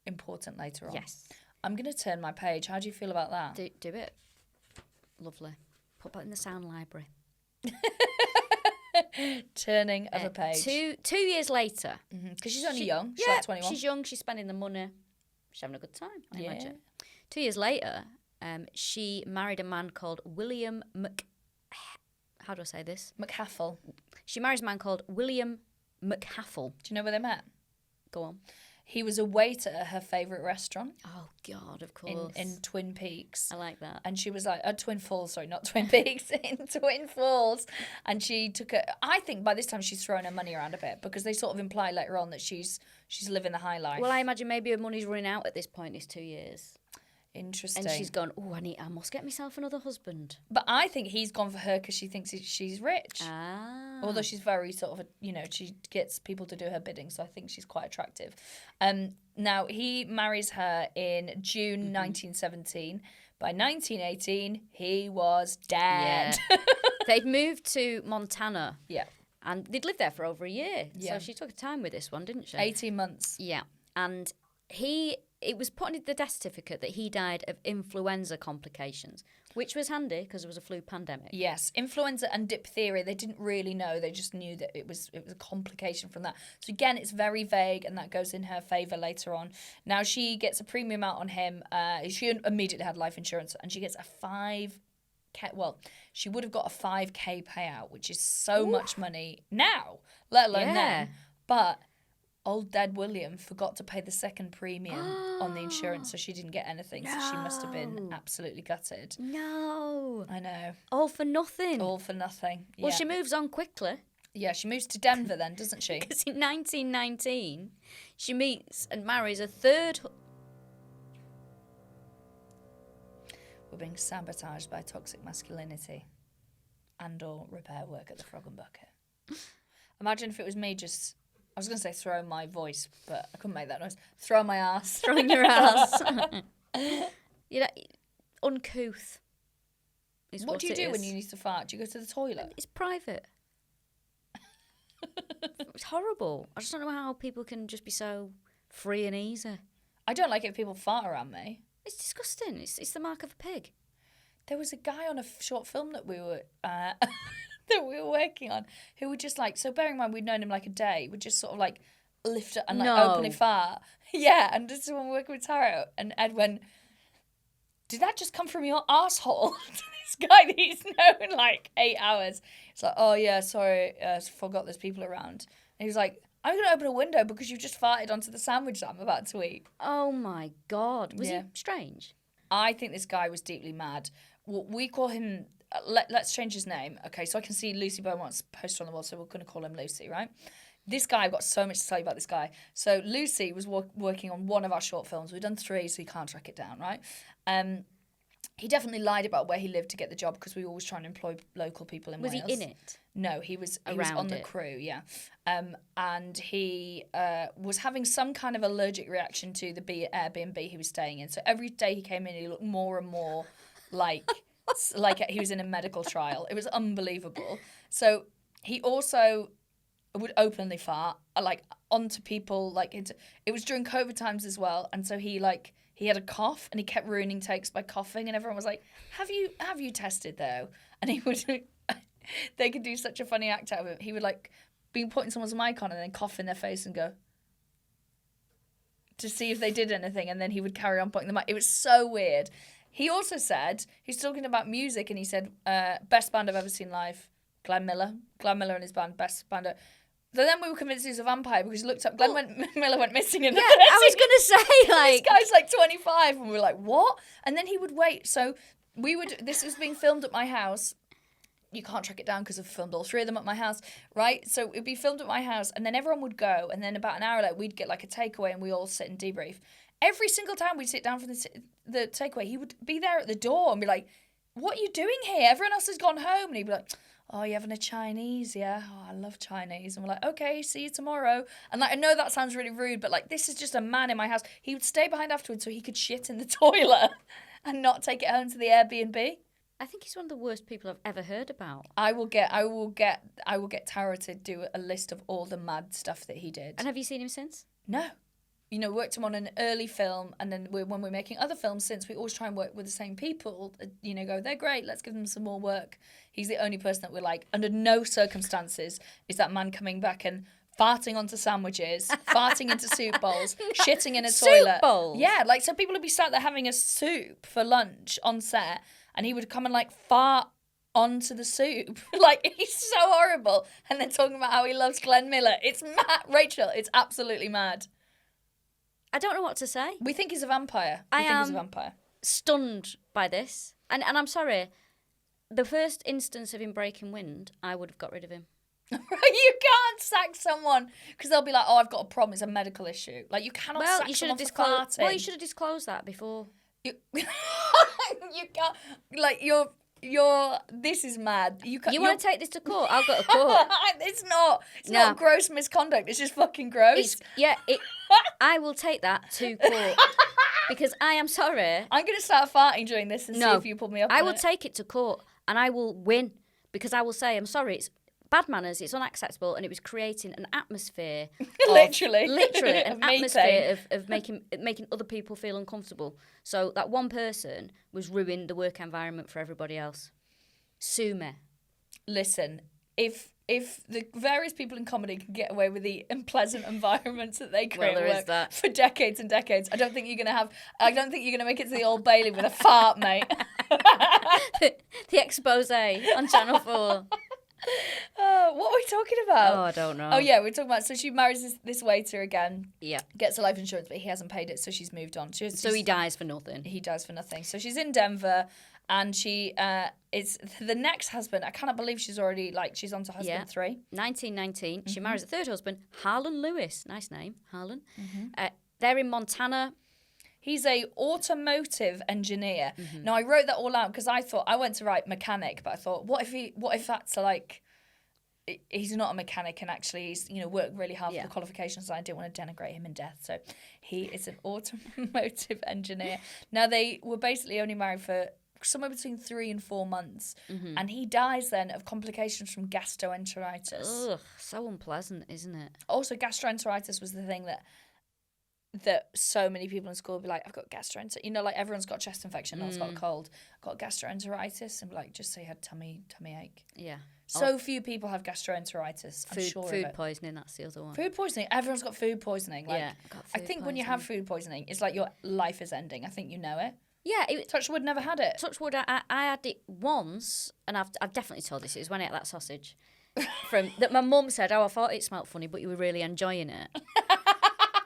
Speaker 2: important later on.
Speaker 1: Yes.
Speaker 2: I'm going to turn my page. How do you feel about that?
Speaker 1: Do it. Lovely. Put that in the sound library.
Speaker 2: Turning of a page.
Speaker 1: 2 years later.
Speaker 2: Because she's only young. She's like 21.
Speaker 1: She's young. She's spending the money. She's having a good time, I imagine. 2 years later, she married a man called William How do I say this?
Speaker 2: McHaffle.
Speaker 1: She marries a man called William McHaffle.
Speaker 2: Do you know where they met?
Speaker 1: Go on.
Speaker 2: He was a waiter at her favourite restaurant.
Speaker 1: Oh, God, of course.
Speaker 2: In Twin Peaks.
Speaker 1: I like that.
Speaker 2: And she was like, Twin Falls, sorry, not Twin Peaks, in Twin Falls. And she took I think by this time she's thrown her money around a bit, because they sort of imply later on that she's living the high life.
Speaker 1: Well, I imagine maybe her money's running out at this point, these 2 years.
Speaker 2: Interesting.
Speaker 1: And she's gone, I must get myself another husband.
Speaker 2: But I think he's gone for her because she thinks she's rich.
Speaker 1: Ah.
Speaker 2: Although she's very sort of, she gets people to do her bidding, so I think she's quite attractive. Now, he marries her in June 1917. By 1918, he was dead.
Speaker 1: Yeah. They'd moved to Montana.
Speaker 2: Yeah.
Speaker 1: And they'd lived there for over a year.
Speaker 2: Yeah.
Speaker 1: So she took her time with this one, didn't she?
Speaker 2: 18 months.
Speaker 1: Yeah. And it was put in the death certificate that he died of influenza complications, which was handy because there was a flu pandemic.
Speaker 2: Yes, influenza and diphtheria, they didn't really know. They just knew that it was a complication from that. So again, it's very vague, and that goes in her favour later on. Now, she gets a premium out on him. She immediately had life insurance, and she gets a 5K. Well, she would have got a 5K payout, which is so much money now, let alone then. But old dead William forgot to pay the second premium on the insurance, so she didn't get anything. So she must have been absolutely gutted.
Speaker 1: No.
Speaker 2: I know.
Speaker 1: All for nothing.
Speaker 2: All for nothing.
Speaker 1: Well, she moves on quickly.
Speaker 2: Yeah, she moves to Denver then, doesn't she?
Speaker 1: Because in 1919, she meets and marries a third...
Speaker 2: We're being sabotaged by toxic masculinity and or repair work at the Frog and Bucket. Imagine if it was me just... I was going to say throw my voice, but I couldn't make that noise. Throw my ass.
Speaker 1: Throwing your ass. Uncouth.
Speaker 2: What do you do when you need to fart? Do you go to the toilet?
Speaker 1: It's private. It's horrible. I just don't know how people can just be so free and easy.
Speaker 2: I don't like it if people fart around me.
Speaker 1: It's disgusting. It's the mark of a pig.
Speaker 2: There was a guy on a short film that we were... that we were working on, who would just like, so bearing in mind we'd known him like a day, would just sort of like lift it and like openly fart. Yeah, and this is when we were working with Taro, and Ed went, did that just come from your asshole? To this guy that he's known like 8 hours. It's like, oh yeah, sorry, forgot there's people around. And he was like, I'm going to open a window because you've just farted onto the sandwich that I'm about to eat.
Speaker 1: Oh my God. Was he strange?
Speaker 2: I think this guy was deeply mad. We call him... let's change his name. Okay, so I can see Lucy Beaumont's poster on the wall, so we're going to call him Lucy, right? This guy, I've got so much to tell you about this guy. So Lucy was working on one of our short films. We've done 3, so you can't track it down, right? He definitely lied about where he lived to get the job because we always try and employ local people in Wales.
Speaker 1: Was he in it?
Speaker 2: No, he was on the crew, yeah. And he was having some kind of allergic reaction to the Airbnb he was staying in. So every day he came in, he looked more and more like he was in a medical trial. It was unbelievable. So he also would openly fart like onto people. Like it was during COVID times as well, and so he had a cough and he kept ruining takes by coughing, and everyone was like, "Have you tested though?" And he would. They could do such a funny act out of it. He would like be putting someone's mic on and then cough in their face and go to see if they did anything, and then he would carry on putting the mic. It was so weird. He also said, he's talking about music, and he said, best band I've ever seen live, Glenn Miller. Glenn Miller and his band, best band. So then we were convinced he was a vampire because he looked up, Miller went missing in the 30s.
Speaker 1: I was going to say, like...
Speaker 2: This guy's like 25, and we were like, what? And then he would wait. So this was being filmed at my house. You can't track it down because I've filmed all 3 of them at my house, right? So it'd be filmed at my house, and then everyone would go, and then about an hour later, we'd get like a takeaway, and we all sit and debrief. Every single time we'd sit down for the takeaway, he would be there at the door and be like, what are you doing here? Everyone else has gone home. And he'd be like, oh, you having a Chinese, yeah? Oh, I love Chinese. And we're like, okay, see you tomorrow. And like, I know that sounds really rude, but like, this is just a man in my house. He would stay behind afterwards so he could shit in the toilet and not take it home to the Airbnb.
Speaker 1: I think he's one of the worst people I've ever heard about.
Speaker 2: I will get Tara to do a list of all the mad stuff that he did.
Speaker 1: And have you seen him since?
Speaker 2: No. You know, worked him on an early film, and then when we're making other films, since we always try and work with the same people, you know, they're great, let's give them some more work. He's the only person that we're like, under no circumstances is that man coming back and farting onto sandwiches, farting into soup bowls, shitting in a toilet.
Speaker 1: Soup bowls?
Speaker 2: Yeah, like, so people would be sat there having a soup for lunch on set, and he would come and like fart onto the soup. Like, he's so horrible. And then talking about how he loves Glenn Miller. It's mad. Rachel, it's absolutely mad.
Speaker 1: I don't know what to say.
Speaker 2: We think he's a vampire.
Speaker 1: I
Speaker 2: think he's a vampire.
Speaker 1: Stunned by this. And I'm sorry, the first instance of him breaking wind, I would have got rid of him.
Speaker 2: You can't sack someone because they'll be like, oh, I've got a problem, it's a medical issue. Like, you cannot sack someone for farting.
Speaker 1: Well, you should have disclosed that before.
Speaker 2: You can't, like, this is mad. You
Speaker 1: want to take this to court? I'll go to court.
Speaker 2: It's not gross misconduct. It's just fucking gross.
Speaker 1: I will take that to court because I am sorry.
Speaker 2: I'm going to start farting during this and see if you pull me up.
Speaker 1: I will take it to court and I will win because I will say, I'm sorry, it's bad manners, it's unacceptable, and it was creating an atmosphere
Speaker 2: literally
Speaker 1: an atmosphere of making other people feel uncomfortable. So that one person was ruining the work environment for everybody else. Sue me.
Speaker 2: Listen, if the various people in comedy can get away with the unpleasant environments that they create for decades and decades, I don't think you're gonna make it to the Old Bailey with a fart, mate.
Speaker 1: the expose on Channel 4.
Speaker 2: What are we talking about?
Speaker 1: Oh, I don't know.
Speaker 2: Oh, yeah, we're talking about... So she marries this waiter again.
Speaker 1: Yeah.
Speaker 2: Gets a life insurance, but he hasn't paid it, so she's moved on.
Speaker 1: So he dies for nothing.
Speaker 2: He dies for nothing. So she's in Denver, and she is... The next husband, I cannot believe she's already... Like, she's on to husband 3.
Speaker 1: 1919. She marries a third husband, Harlan Lewis. Nice name, Harlan. Mm-hmm. They're in Montana.
Speaker 2: He's a automotive engineer. Mm-hmm. Now, I wrote that all out because I went to write mechanic, but I thought, what if that's like, he's not a mechanic and actually he's, worked really hard for the qualifications, and I didn't want to denigrate him in death. So he is an automotive engineer. Now, they were basically only married for somewhere between 3 and 4 months. Mm-hmm. And he dies then of complications from gastroenteritis.
Speaker 1: Ugh, so unpleasant, isn't it?
Speaker 2: Also, gastroenteritis was the thing that so many people in school would be like, I've got gastroenteritis. Like, everyone's got chest infection, I've got a cold. I've got gastroenteritis. And like, just say you had tummy ache.
Speaker 1: Yeah.
Speaker 2: So few people have gastroenteritis. I'm sure
Speaker 1: food
Speaker 2: of it.
Speaker 1: Poisoning, that's the other one.
Speaker 2: Food poisoning. Everyone's got food poisoning. Like,
Speaker 1: yeah.
Speaker 2: I think when you have food poisoning, it's like your life is ending. I think you know it.
Speaker 1: Yeah.
Speaker 2: Touchwood never had it.
Speaker 1: Touchwood, I had it once, and I've definitely told this. It was when I ate that sausage. That my mum said, oh, I thought it smelled funny, but you were really enjoying it.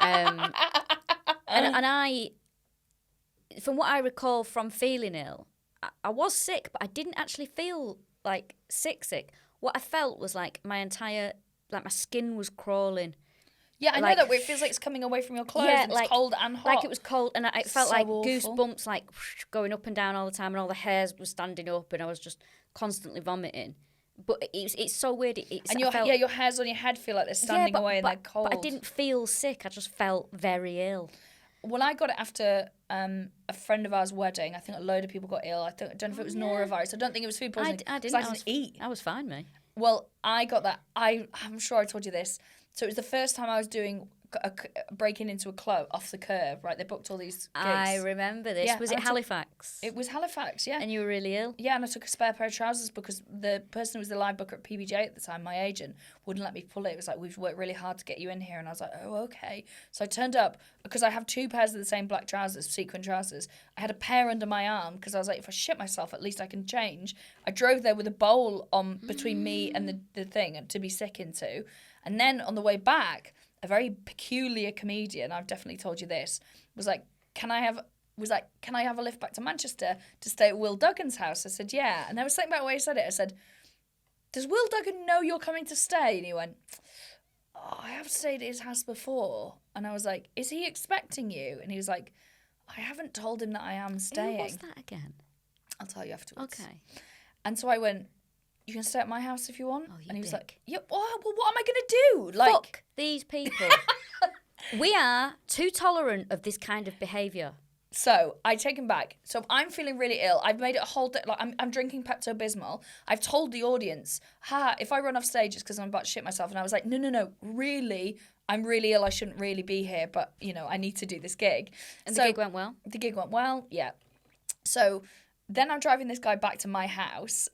Speaker 1: And I, from what I recall from feeling ill, I was sick, but I didn't actually feel like sick. What I felt was like my skin was crawling.
Speaker 2: Yeah, I know that way. It feels like it's coming away from your clothes. Yeah, it's cold and hot.
Speaker 1: Like it was cold, and it felt like awful. Goosebumps, like going up and down all the time, and all the hairs were standing up, and I was just constantly vomiting. But it's so weird.
Speaker 2: Your hairs on your head feel like they're standing away and they're cold.
Speaker 1: But I didn't feel sick. I just felt very ill.
Speaker 2: Well, I got it after a friend of ours' wedding. I think a load of people got ill. I don't know if it was norovirus. I don't think it was food poisoning.
Speaker 1: I didn't.
Speaker 2: I didn't eat.
Speaker 1: I was fine, mate.
Speaker 2: Well, I got that. I'm sure I told you this. So it was the first time I was breaking into a club off the curb, right? They booked all these gigs.
Speaker 1: I remember this.
Speaker 2: Yeah,
Speaker 1: was it Halifax?
Speaker 2: It was Halifax, yeah.
Speaker 1: And you were really ill?
Speaker 2: Yeah, and I took a spare pair of trousers because the person who was the live booker at PBJ at the time, my agent, wouldn't let me pull it. It was like, we've worked really hard to get you in here. And I was like, oh, okay. So I turned up because I have 2 pairs of the same black trousers, sequin trousers. I had a pair under my arm because I was like, if I shit myself, at least I can change. I drove there with a bowl on between me and the thing to be sick into. And then on the way back, a very peculiar comedian, I've definitely told you this, was like, can I have a lift back to Manchester to stay at Will Duggan's house? I said, yeah. And I was thinking about the way he said it. I said, does Will Duggan know you're coming to stay? And he went, oh, I have stayed at his house before. And I was like, is he expecting you? And he was like, I haven't told him that I am staying.
Speaker 1: Who was that again?
Speaker 2: I'll tell you afterwards.
Speaker 1: Okay.
Speaker 2: And so I went, you can stay at my house if you want.
Speaker 1: Oh, you
Speaker 2: and he was
Speaker 1: dick.
Speaker 2: like, yeah, well, what am I going to do? Like,
Speaker 1: Fuck these people. We are too tolerant of this kind of behaviour.
Speaker 2: So I take him back. So I'm feeling really ill. I've made it a whole day. Like I'm drinking Pepto-Bismol. I've told the audience, if I run off stage, it's because I'm about to shit myself. And I was like, no, really, I'm really ill. I shouldn't really be here, but I need to do this gig.
Speaker 1: And the gig went well?
Speaker 2: The gig went well, yeah. So then I'm driving this guy back to my house.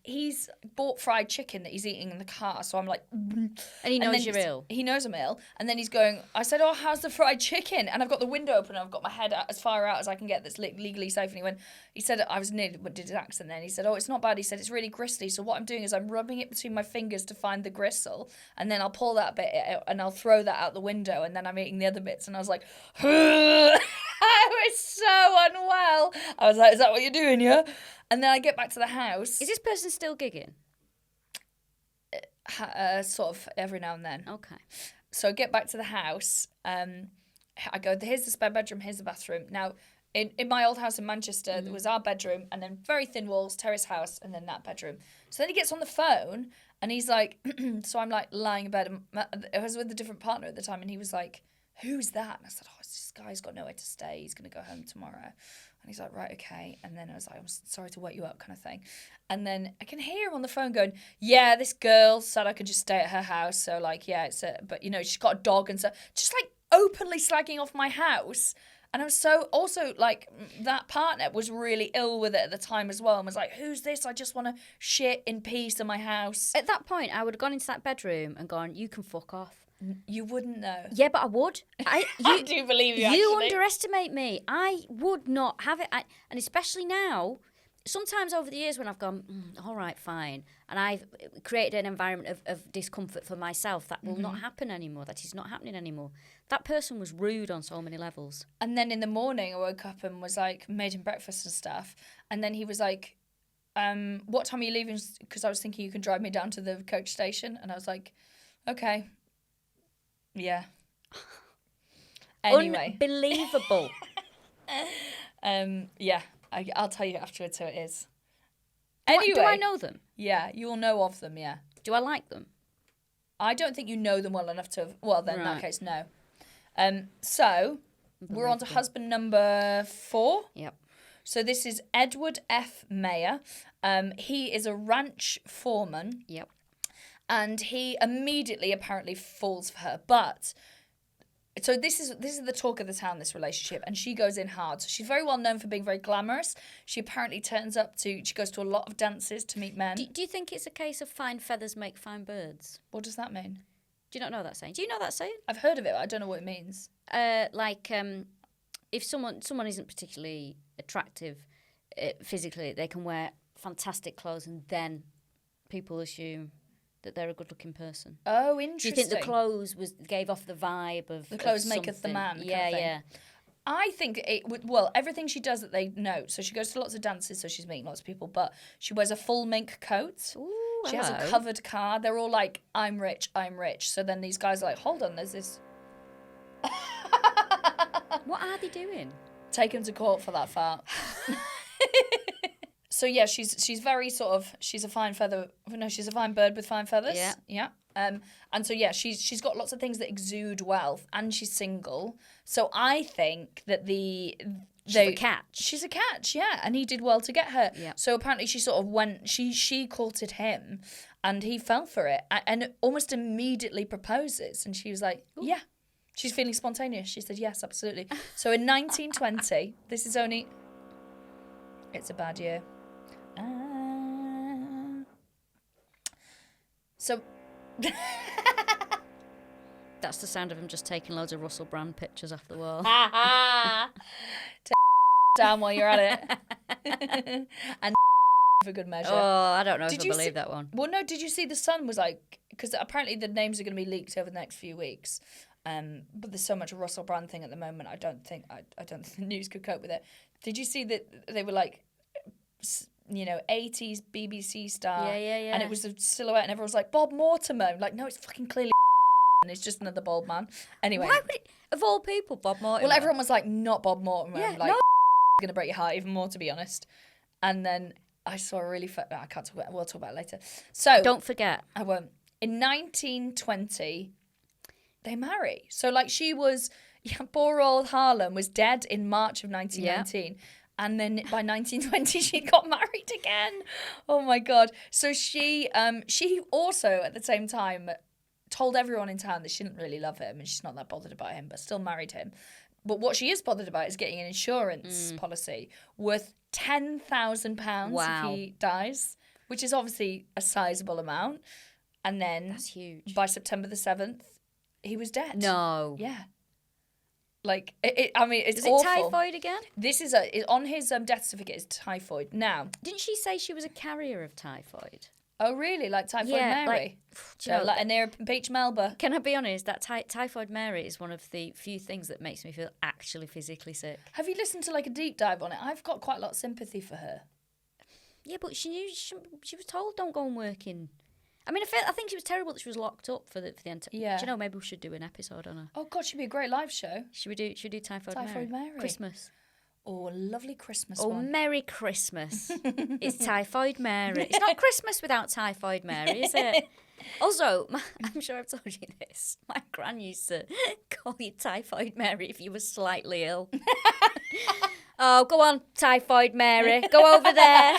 Speaker 2: He's bought fried chicken that he's eating in the car. So I'm like...
Speaker 1: And he knows you're ill.
Speaker 2: He knows I'm ill. And then he's going... I said, oh, how's the fried chicken? And I've got the window open and I've got my head out, as far out as I can get that's legally safe. And he said, I was nearly... Did his accent then. He said, oh, it's not bad. He said, it's really gristly. So what I'm doing is I'm rubbing it between my fingers to find the gristle. And then I'll pull that bit out and I'll throw that out the window. And then I'm eating the other bits. And I was like... I was so unwell. I was like, is that what you're doing, yeah? And then I get back to the house.
Speaker 1: Is this person still gigging?
Speaker 2: Sort of every now and then.
Speaker 1: Okay.
Speaker 2: So I get back to the house. I go, here's the spare bedroom, here's the bathroom. Now, in my old house in Manchester, there was our bedroom and then very thin walls, terrace house, and then that bedroom. So then he gets on the phone and he's like, so I'm like lying in bed. And I was with a different partner at the time and he was like, who's that? And I said, oh, it's this guy's got nowhere to stay. He's going to go home tomorrow. And he's like, right, okay. And then I was like, I'm sorry to wake you up kind of thing. And then I can hear him on the phone going, yeah, this girl said I could just stay at her house. So like, yeah, but she's got a dog and so just like openly slagging off my house. And I was so also like that partner was really ill with it at the time as well and was like, who's this? I just want to shit in peace in my house.
Speaker 1: At that point, I would have gone into that bedroom and gone, you can fuck off.
Speaker 2: You wouldn't know.
Speaker 1: Yeah, but I would.
Speaker 2: I do believe you,
Speaker 1: You
Speaker 2: actually.
Speaker 1: underestimate me. I would not have it. And especially now, sometimes over the years when I've gone, all right, fine, and I've created an environment of discomfort for myself, that will not happen anymore. That is not happening anymore. That person was rude on so many levels.
Speaker 2: And then in the morning, I woke up and was like, made him breakfast and stuff. And then he was like, what time are you leaving? Because I was thinking you can drive me down to the coach station. And I was like, okay. Yeah. Anyway.
Speaker 1: Unbelievable.
Speaker 2: Yeah. I'll tell you afterwards who it is.
Speaker 1: Do I know them?
Speaker 2: Yeah, you will know of them, yeah.
Speaker 1: Do I like them?
Speaker 2: I don't think you know them well enough to... Well, then in that case, no. So, we're on to husband number 4.
Speaker 1: Yep.
Speaker 2: So this is Edward F. Mayer. He is a ranch foreman.
Speaker 1: Yep.
Speaker 2: And he immediately apparently falls for her. But... So this is the talk of the town, this relationship, and she goes in hard. So she's very well known for being very glamorous. She apparently she goes to a lot of dances to meet men.
Speaker 1: Do you think it's a case of fine feathers make fine birds?
Speaker 2: What does that mean?
Speaker 1: Do you not know that saying? Do you know that saying?
Speaker 2: I've heard of it, but I don't know what it means.
Speaker 1: If someone isn't particularly attractive physically, they can wear fantastic clothes and then people assume that they're a good-looking person.
Speaker 2: Oh, interesting.
Speaker 1: Do you think the clothes gave off the vibe of
Speaker 2: the clothes
Speaker 1: of
Speaker 2: maketh the man?
Speaker 1: Yeah,
Speaker 2: kind of thing.
Speaker 1: yeah.
Speaker 2: I think it would. Well, everything she does that they know. So she goes to lots of dances, so she's meeting lots of people. But she wears a full mink coat.
Speaker 1: Ooh,
Speaker 2: she has a covered car. They're all like, "I'm rich, I'm rich." So then these guys are like, "Hold on, there's this."
Speaker 1: What are they doing?
Speaker 2: Take him to court for that fart. So yeah, she's very sort of, she's a fine feather. No, she's a fine bird with fine feathers.
Speaker 1: Yeah.
Speaker 2: Yeah. And so yeah, she's got lots of things that exude wealth, and she's single. So I think that
Speaker 1: she's a catch.
Speaker 2: She's a catch, yeah. And he did well to get her.
Speaker 1: Yeah.
Speaker 2: So apparently she sort of went. She courted him, and he fell for it, and almost immediately proposes. And she was like,
Speaker 1: Ooh.
Speaker 2: yeah. She's feeling spontaneous. She said, yes, absolutely. So in 1920, this is only... It's a bad year. So...
Speaker 1: That's the sound of him just taking loads of Russell Brand pictures off the wall.
Speaker 2: Down while you're at it. And for good measure.
Speaker 1: Oh, I don't know if I believe that one.
Speaker 2: Well, no, did you see The Sun was like... Because apparently the names are going to be leaked over the next few weeks. But there's so much Russell Brand thing at the moment. I don't think the news could cope with it. Did you see that they were like, 80s BBC star?
Speaker 1: Yeah.
Speaker 2: And it was a silhouette, and everyone was like, Bob Mortimer. Like, no, it's fucking clearly and it's just another bald man. Anyway.
Speaker 1: Why would it, of all people, Bob Mortimer?
Speaker 2: Well, everyone was like, not Bob Mortimer.
Speaker 1: Yeah,
Speaker 2: like,
Speaker 1: no.
Speaker 2: going to break your heart even more, to be honest. And then I saw a really... I can't talk about it. We'll talk about it later. So...
Speaker 1: Don't forget.
Speaker 2: I won't. In 1920... They marry. So, like, she was... Yeah, poor old Harlem was dead in March of 1919. Yeah. And then by 1920, she got married again. Oh, my God. So she also, at the same time, told everyone in town that she didn't really love him and she's not that bothered about him, but still married him. But what she is bothered about is getting an insurance policy worth £10,000 if he dies, which is obviously a sizable amount. And then...
Speaker 1: That's huge.
Speaker 2: By September the 7th, he was dead.
Speaker 1: No.
Speaker 2: Yeah. Like, it's
Speaker 1: Is
Speaker 2: awful.
Speaker 1: Is it typhoid again?
Speaker 2: This is on his death certificate is typhoid. Now...
Speaker 1: Didn't she say she was a carrier of typhoid?
Speaker 2: Oh, really? Like Typhoid Mary? Like a near Peach Melba?
Speaker 1: Can I be honest? That Typhoid Mary is one of the few things that makes me feel actually physically sick.
Speaker 2: Have you listened to like a deep dive on it? I've got quite a lot of sympathy for her.
Speaker 1: Yeah, but she knew she was told don't go and work in... I mean, I think she was terrible that she was locked up for the entire...
Speaker 2: Yeah.
Speaker 1: Do you know, maybe we should do an episode on her.
Speaker 2: Oh, God, she'd be a great live show.
Speaker 1: Should we do Typhoid Mary? Christmas.
Speaker 2: Oh, a lovely Christmas
Speaker 1: one. Oh, Merry Christmas. It's Typhoid Mary. It's not Christmas without Typhoid Mary, is it? Also, I'm sure I've told you this. My gran used to call you Typhoid Mary if you were slightly ill. Oh, go on, Typhoid Mary. Go over there.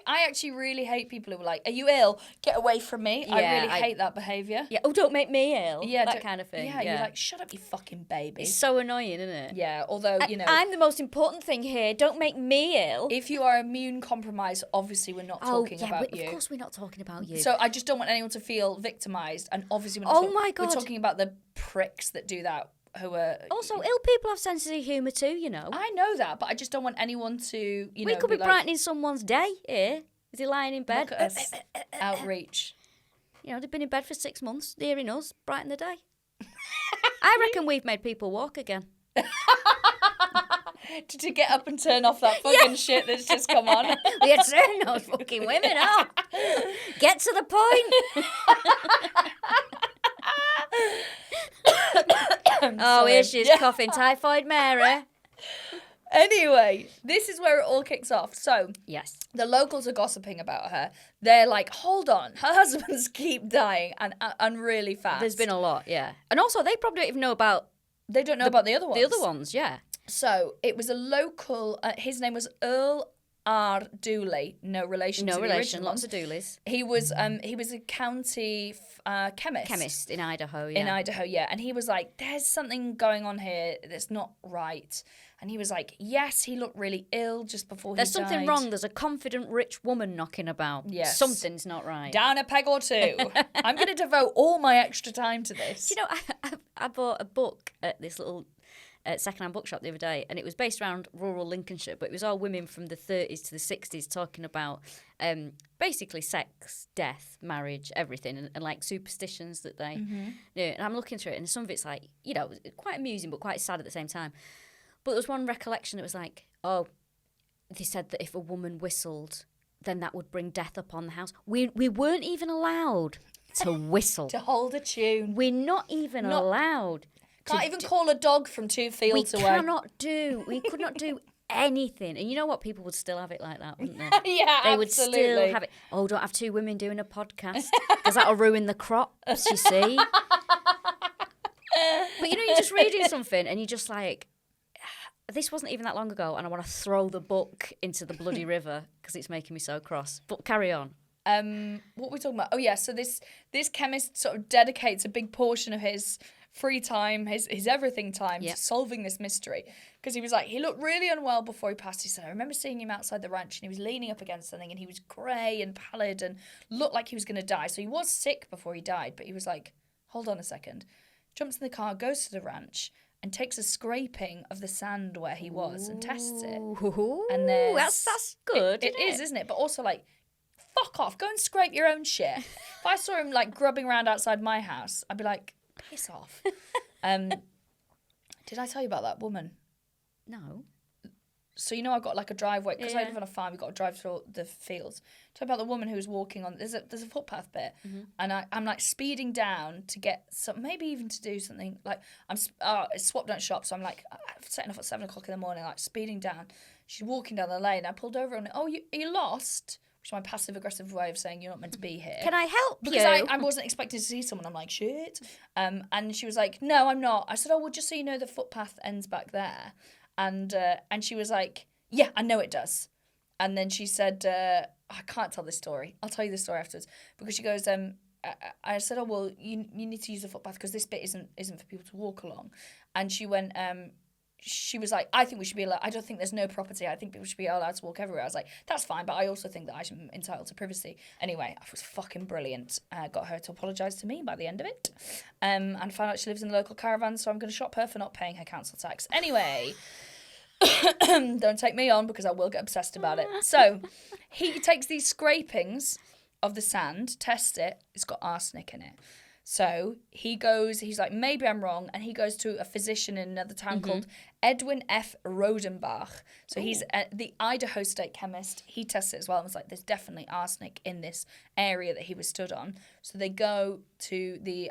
Speaker 2: I actually really hate people who are like, are you ill? Get away from me. Yeah, I really hate that behaviour.
Speaker 1: Yeah. Oh, don't make me ill.
Speaker 2: Yeah,
Speaker 1: that kind of thing.
Speaker 2: Yeah, you're like, shut up, you fucking baby.
Speaker 1: It's so annoying, isn't it?
Speaker 2: Yeah, although,
Speaker 1: I'm the most important thing here. Don't make me ill.
Speaker 2: If you are immune compromised, obviously we're not talking about you.
Speaker 1: Of course we're not talking about you.
Speaker 2: So I just don't want anyone to feel victimised. And obviously
Speaker 1: my God.
Speaker 2: We're talking about the pricks that do that. Who are
Speaker 1: also ill people have senses of humour too, you know.
Speaker 2: I know that, but I just don't want anyone to,
Speaker 1: we could be brightening someone's day here. Is he lying in bed?
Speaker 2: Look at us. Outreach.
Speaker 1: They've been in bed for 6 months. Hearing us, brighten the day. I reckon we've made people walk again.
Speaker 2: to get up and turn off that fucking shit that's just come on.
Speaker 1: We had turn those fucking women off. Get to the point. Here she is coughing. Typhoid Mary.
Speaker 2: Anyway, this is where it all kicks off. So,
Speaker 1: yes,
Speaker 2: the locals are gossiping about her. They're like, hold on, her husbands keep dying and really fast.
Speaker 1: There's been a lot, yeah. And also, they probably don't even know about...
Speaker 2: They don't know about the other ones.
Speaker 1: The other ones, yeah.
Speaker 2: So, it was a local... his name was Earl R. Dooley. No relation to the original
Speaker 1: lots of Dooleys.
Speaker 2: He was a county chemist.
Speaker 1: Chemist in Idaho, yeah.
Speaker 2: In Idaho, yeah. And he was like, there's something going on here that's not right. And he was like, yes, he looked really ill just before
Speaker 1: There's
Speaker 2: he died.
Speaker 1: something wrong. There's a confident rich woman knocking about.
Speaker 2: Yes.
Speaker 1: Something's not right.
Speaker 2: Down a peg or two. I'm going to devote all my extra time to this.
Speaker 1: Do you know, I bought a book at this little second-hand bookshop the other day, and it was based around rural Lincolnshire, but it was all women from the 30s to the 60s talking about basically sex, death, marriage, everything, and like superstitions that they do. And I'm looking through it, and some of it's like, quite amusing, but quite sad at the same time. But there was one recollection that was like, they said that if a woman whistled, then that would bring death upon the house. We weren't even allowed to whistle.
Speaker 2: To hold a tune.
Speaker 1: We're not even allowed.
Speaker 2: Can't even call a dog from 2 fields away.
Speaker 1: We could not do anything. And you know what? People would still have it like that, wouldn't they?
Speaker 2: Yeah,
Speaker 1: they
Speaker 2: absolutely.
Speaker 1: Would still have it. Oh, don't have 2 women doing a podcast because that'll ruin the crops, you see. But you're just reading something and you're just like, this wasn't even that long ago and I want to throw the book into the bloody river because it's making me so cross. But carry on.
Speaker 2: What were we talking about? Oh, yeah, so this chemist sort of dedicates a big portion of his free time, his everything time to solving this mystery. Because he was like, he looked really unwell before he passed. He said, I remember seeing him outside the ranch and he was leaning up against something and he was grey and pallid and looked like he was going to die. So he was sick before he died, but he was like, hold on a second. Jumps in the car, goes to the ranch and takes a scraping of the sand where he was and tests it. And
Speaker 1: that's good.
Speaker 2: It is, isn't it? But also like, fuck off, go and scrape your own shit. If I saw him like grubbing around outside my house, I'd be like, piss off. Did I tell you about that woman?
Speaker 1: No.
Speaker 2: So I got like a driveway because I live on a farm. You got to drive through the fields. Tell about the woman who was walking on. There's a footpath bit, and I'm like speeding down to get some, maybe even to do something like it's swap don't shop. So I'm like setting off at 7 o'clock in the morning, like speeding down. She's walking down the lane. I pulled over and are you lost? Which is my passive aggressive way of saying you're not meant to be here.
Speaker 1: Can I help you?
Speaker 2: Because I wasn't expecting to see someone. I'm like, shit. And she was like, no, I'm not. I said, oh, well, just so you know, the footpath ends back there. And she was like, yeah, I know it does. And then she said, I can't tell this story. I'll tell you the story afterwards. Because she goes, I said, oh, well, you need to use the footpath because this bit isn't for people to walk along. And she went, she was like, I think we should be allowed, I don't think there's no property. I think people should be allowed to walk everywhere. I was like, that's fine, but I also think that I'm entitled to privacy. Anyway, I was fucking brilliant. Got her to apologise to me by the end of it. And found out she lives in the local caravan, so I'm going to shop her for not paying her council tax. Anyway, don't take me on because I will get obsessed about it. So he takes these scrapings of the sand, tests it, it's got arsenic in it. So he goes, he's like, maybe I'm wrong. And he goes to a physician in another town called Edwin F. Rodenbach. So he's the Idaho state chemist. He tests it as well and was like, there's definitely arsenic in this area that he was stood on. So they go to the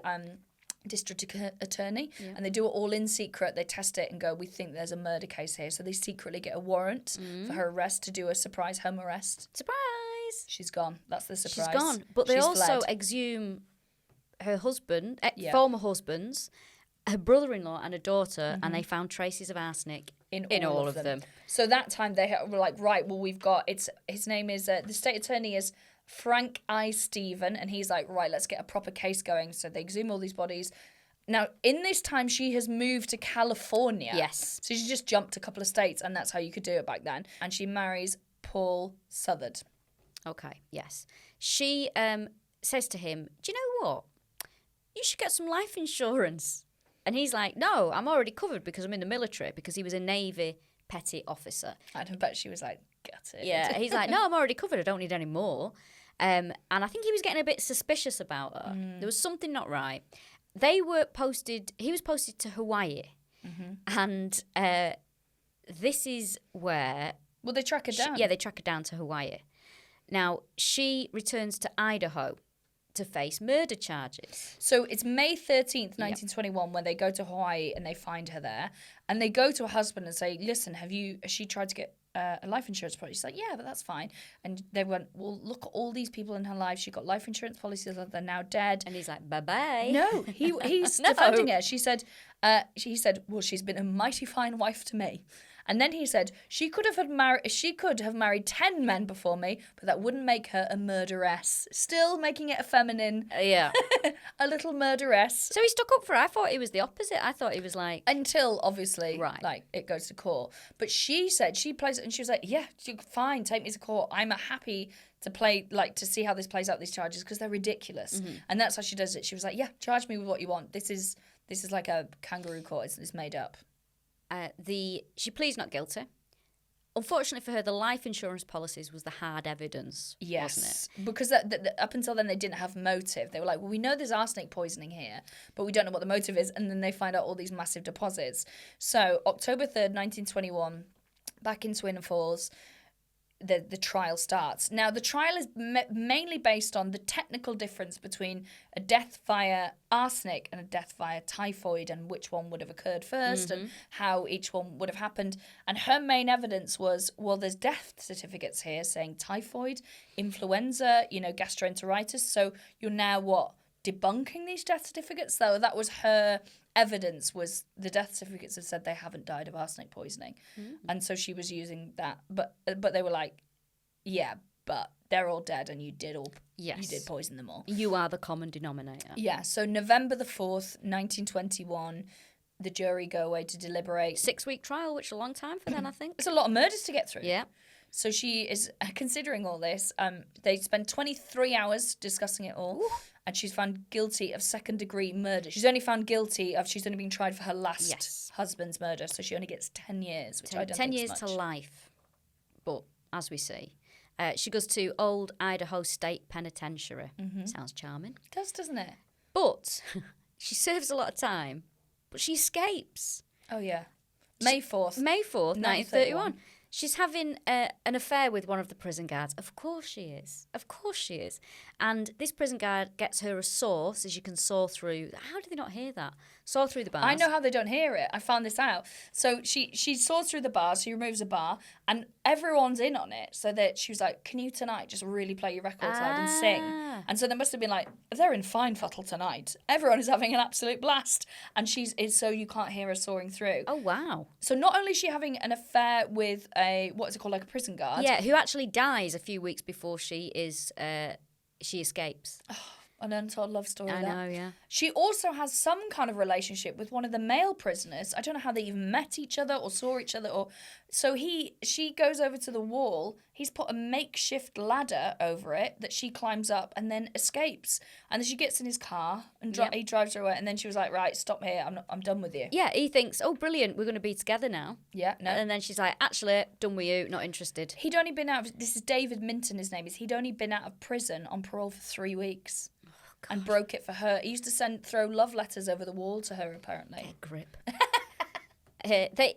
Speaker 2: district attorney and they do it all in secret. They test it and go, we think there's a murder case here. So they secretly get a warrant for her arrest to do a surprise home arrest.
Speaker 1: Surprise!
Speaker 2: She's gone. That's the surprise.
Speaker 1: She's gone. But they also
Speaker 2: fled.
Speaker 1: exhume her husband, former husbands, her brother-in-law and her daughter, and they found traces of arsenic in all of them.
Speaker 2: So that time they were like, right, well, we've got, his name is, the state attorney is Frank I. Stephen, and he's like, right, let's get a proper case going. So they exhume all these bodies. Now, in this time, she has moved to California.
Speaker 1: Yes.
Speaker 2: So she just jumped a couple of states, and that's how you could do it back then. And she marries Paul Southard.
Speaker 1: Okay, yes. She says to him, do you know what? You should get some life insurance. And he's like, no, I'm already covered because I'm in the military, because he was a Navy petty officer.
Speaker 2: I bet she was like, get it.
Speaker 1: Yeah, he's like, no, I'm already covered. I don't need any more. And I think he was getting a bit suspicious about her. There was something not right. He was posted to Hawaii. And this is where...
Speaker 2: Well, they track her down.
Speaker 1: They track her down to Hawaii. Now, she returns to Idaho to face murder charges.
Speaker 2: So it's May 13th, 1921, when they go to Hawaii and they find her there. And they go to her husband and say, listen, has she tried to get a life insurance policy? She's like, yeah, but that's fine. And they went, well, look at all these people in her life. She got life insurance policies that they're now dead.
Speaker 1: And he's like, bye-bye.
Speaker 2: No, he's defending her. He said, well, she's been a mighty fine wife to me. And then he said, she could have married 10 men before me, but that wouldn't make her a murderess. Still making it a feminine.
Speaker 1: Yeah.
Speaker 2: A little murderess.
Speaker 1: So he stuck up for her. I thought it was the opposite. I thought he was like...
Speaker 2: Until, obviously,
Speaker 1: right.
Speaker 2: like, it goes to court. But she said, she plays it, and she was like, yeah, fine, take me to court. I'm happy to play, like, to see how this plays out, these charges, because they're ridiculous. And that's how she does it. She was like, yeah, charge me with what you want. This is like a kangaroo court. It's made up.
Speaker 1: She pleads not guilty. Unfortunately for her, the life insurance policies was the hard evidence, wasn't it?
Speaker 2: Because up until then they didn't have motive. They were like, well, we know there's arsenic poisoning here, but we don't know what the motive is. And then they find out all these massive deposits. So October 3rd, 1921, back in Twin Falls, the trial starts. Now, the trial is mainly based on the technical difference between a death via arsenic and a death via typhoid, and which one would have occurred first and how each one would have happened. And her main evidence was, well, there's death certificates here saying typhoid, influenza, gastroenteritis. So you're now debunking these death certificates? So that was her evidence, was the death certificates have said they haven't died of arsenic poisoning. And so she was using that. But they were like, yeah, but they're all dead and you did
Speaker 1: Yes.
Speaker 2: poison them all.
Speaker 1: You are the common denominator.
Speaker 2: Yeah, so November the 4th, 1921, the jury go away to deliberate.
Speaker 1: 6-week trial, which is a long time for them, I think.
Speaker 2: It's a lot of murders to get through.
Speaker 1: Yeah.
Speaker 2: So she is considering all this. They spend 23 hours discussing it all, and she's found guilty of second-degree murder. She's only found guilty of, she's only been tried for her last husband's murder, so she only gets 10 years, which I don't
Speaker 1: 10
Speaker 2: think
Speaker 1: years
Speaker 2: is
Speaker 1: to
Speaker 2: much.
Speaker 1: life. But, as we see, she goes to Old Idaho State Penitentiary. Sounds charming.
Speaker 2: It does, doesn't it?
Speaker 1: But she serves a lot of time, but she escapes.
Speaker 2: Oh, yeah. May 4th.
Speaker 1: May 4th, 1931. She's having an affair with one of the prison guards. Of course she is. Of course she is. And this prison guard gets her a saw, so she can saw through. How do they not hear that? Saw through the bars.
Speaker 2: I know how they don't hear it. I found this out. So she saws through the bars, she removes a bar, and everyone's in on it. So that she was like, can you tonight just really play your records loud and sing? And so they must have been like, they're in fine fettle tonight. Everyone is having an absolute blast. And it's so you can't hear her sawing through.
Speaker 1: Oh, wow.
Speaker 2: So not only is she having an affair with what is it called, like a prison guard?
Speaker 1: Yeah, who actually dies a few weeks before she escapes.
Speaker 2: An untold love story.
Speaker 1: I know, yeah.
Speaker 2: She also has some kind of relationship with one of the male prisoners. I don't know how they even met each other or saw each other. So she goes over to the wall. He's put a makeshift ladder over it that she climbs up and then escapes. And then she gets in his car and he drives her away. And then she was like, right, stop here. I'm done with you.
Speaker 1: Yeah, he thinks, oh, brilliant, we're going to be together now.
Speaker 2: Yeah, no.
Speaker 1: And then she's like, actually, done with you, not interested.
Speaker 2: He'd only been out of, this is David Minton, his name is. He'd only been out of prison on parole for 3 weeks. And broke it for her. He used to throw love letters over the wall to her, apparently.
Speaker 1: Grip.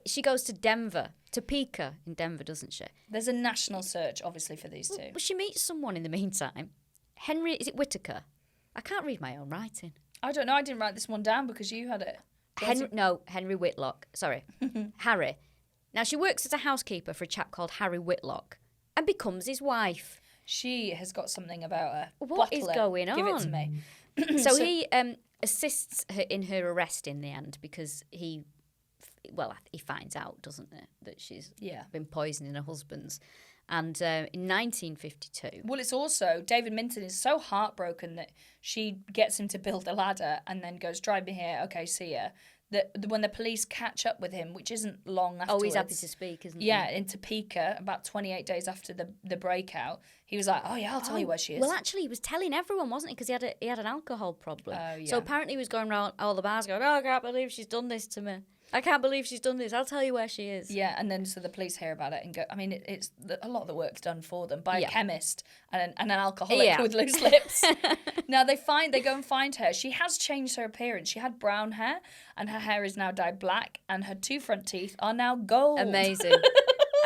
Speaker 1: She goes to Denver, Topeka in Denver, doesn't she?
Speaker 2: There's a national search, obviously, for these two.
Speaker 1: But she meets someone in the meantime. Henry, is it Whitaker? I can't read my own writing.
Speaker 2: I don't know. I didn't write this one down because you had it.
Speaker 1: Henry Whitlock. Sorry. Harry. Now, she works as a housekeeper for a chap called Harry Whitlock and becomes his wife.
Speaker 2: She has got something about her.
Speaker 1: What is going on?
Speaker 2: Give it to me.
Speaker 1: So he assists her in her arrest in the end because he finds out, doesn't it, that she's been poisoning her husband's. And in 1952...
Speaker 2: Well, it's also, David Minton is so heartbroken that she gets him to build a ladder and then goes, drive me here, okay, see ya. That when the police catch up with him, which isn't long afterwards...
Speaker 1: Oh, he's happy to speak, isn't he?
Speaker 2: Yeah, in Topeka, about 28 days after the breakout, he was like, oh, yeah, I'll tell you where she is.
Speaker 1: Well, actually, he was telling everyone, wasn't he? Because he had an alcohol problem.
Speaker 2: Oh, yeah.
Speaker 1: So apparently he was going around all the bars going, oh, I can't believe she's done this to me. I can't believe she's done this. I'll tell you where she is.
Speaker 2: Yeah, and then so the police hear about it and go, I mean, it's a lot of the work's done for them by a chemist and an alcoholic with loose lips. Now they go and find her. She has changed her appearance. She had brown hair and her hair is now dyed black and her 2 front teeth are now gold.
Speaker 1: Amazing.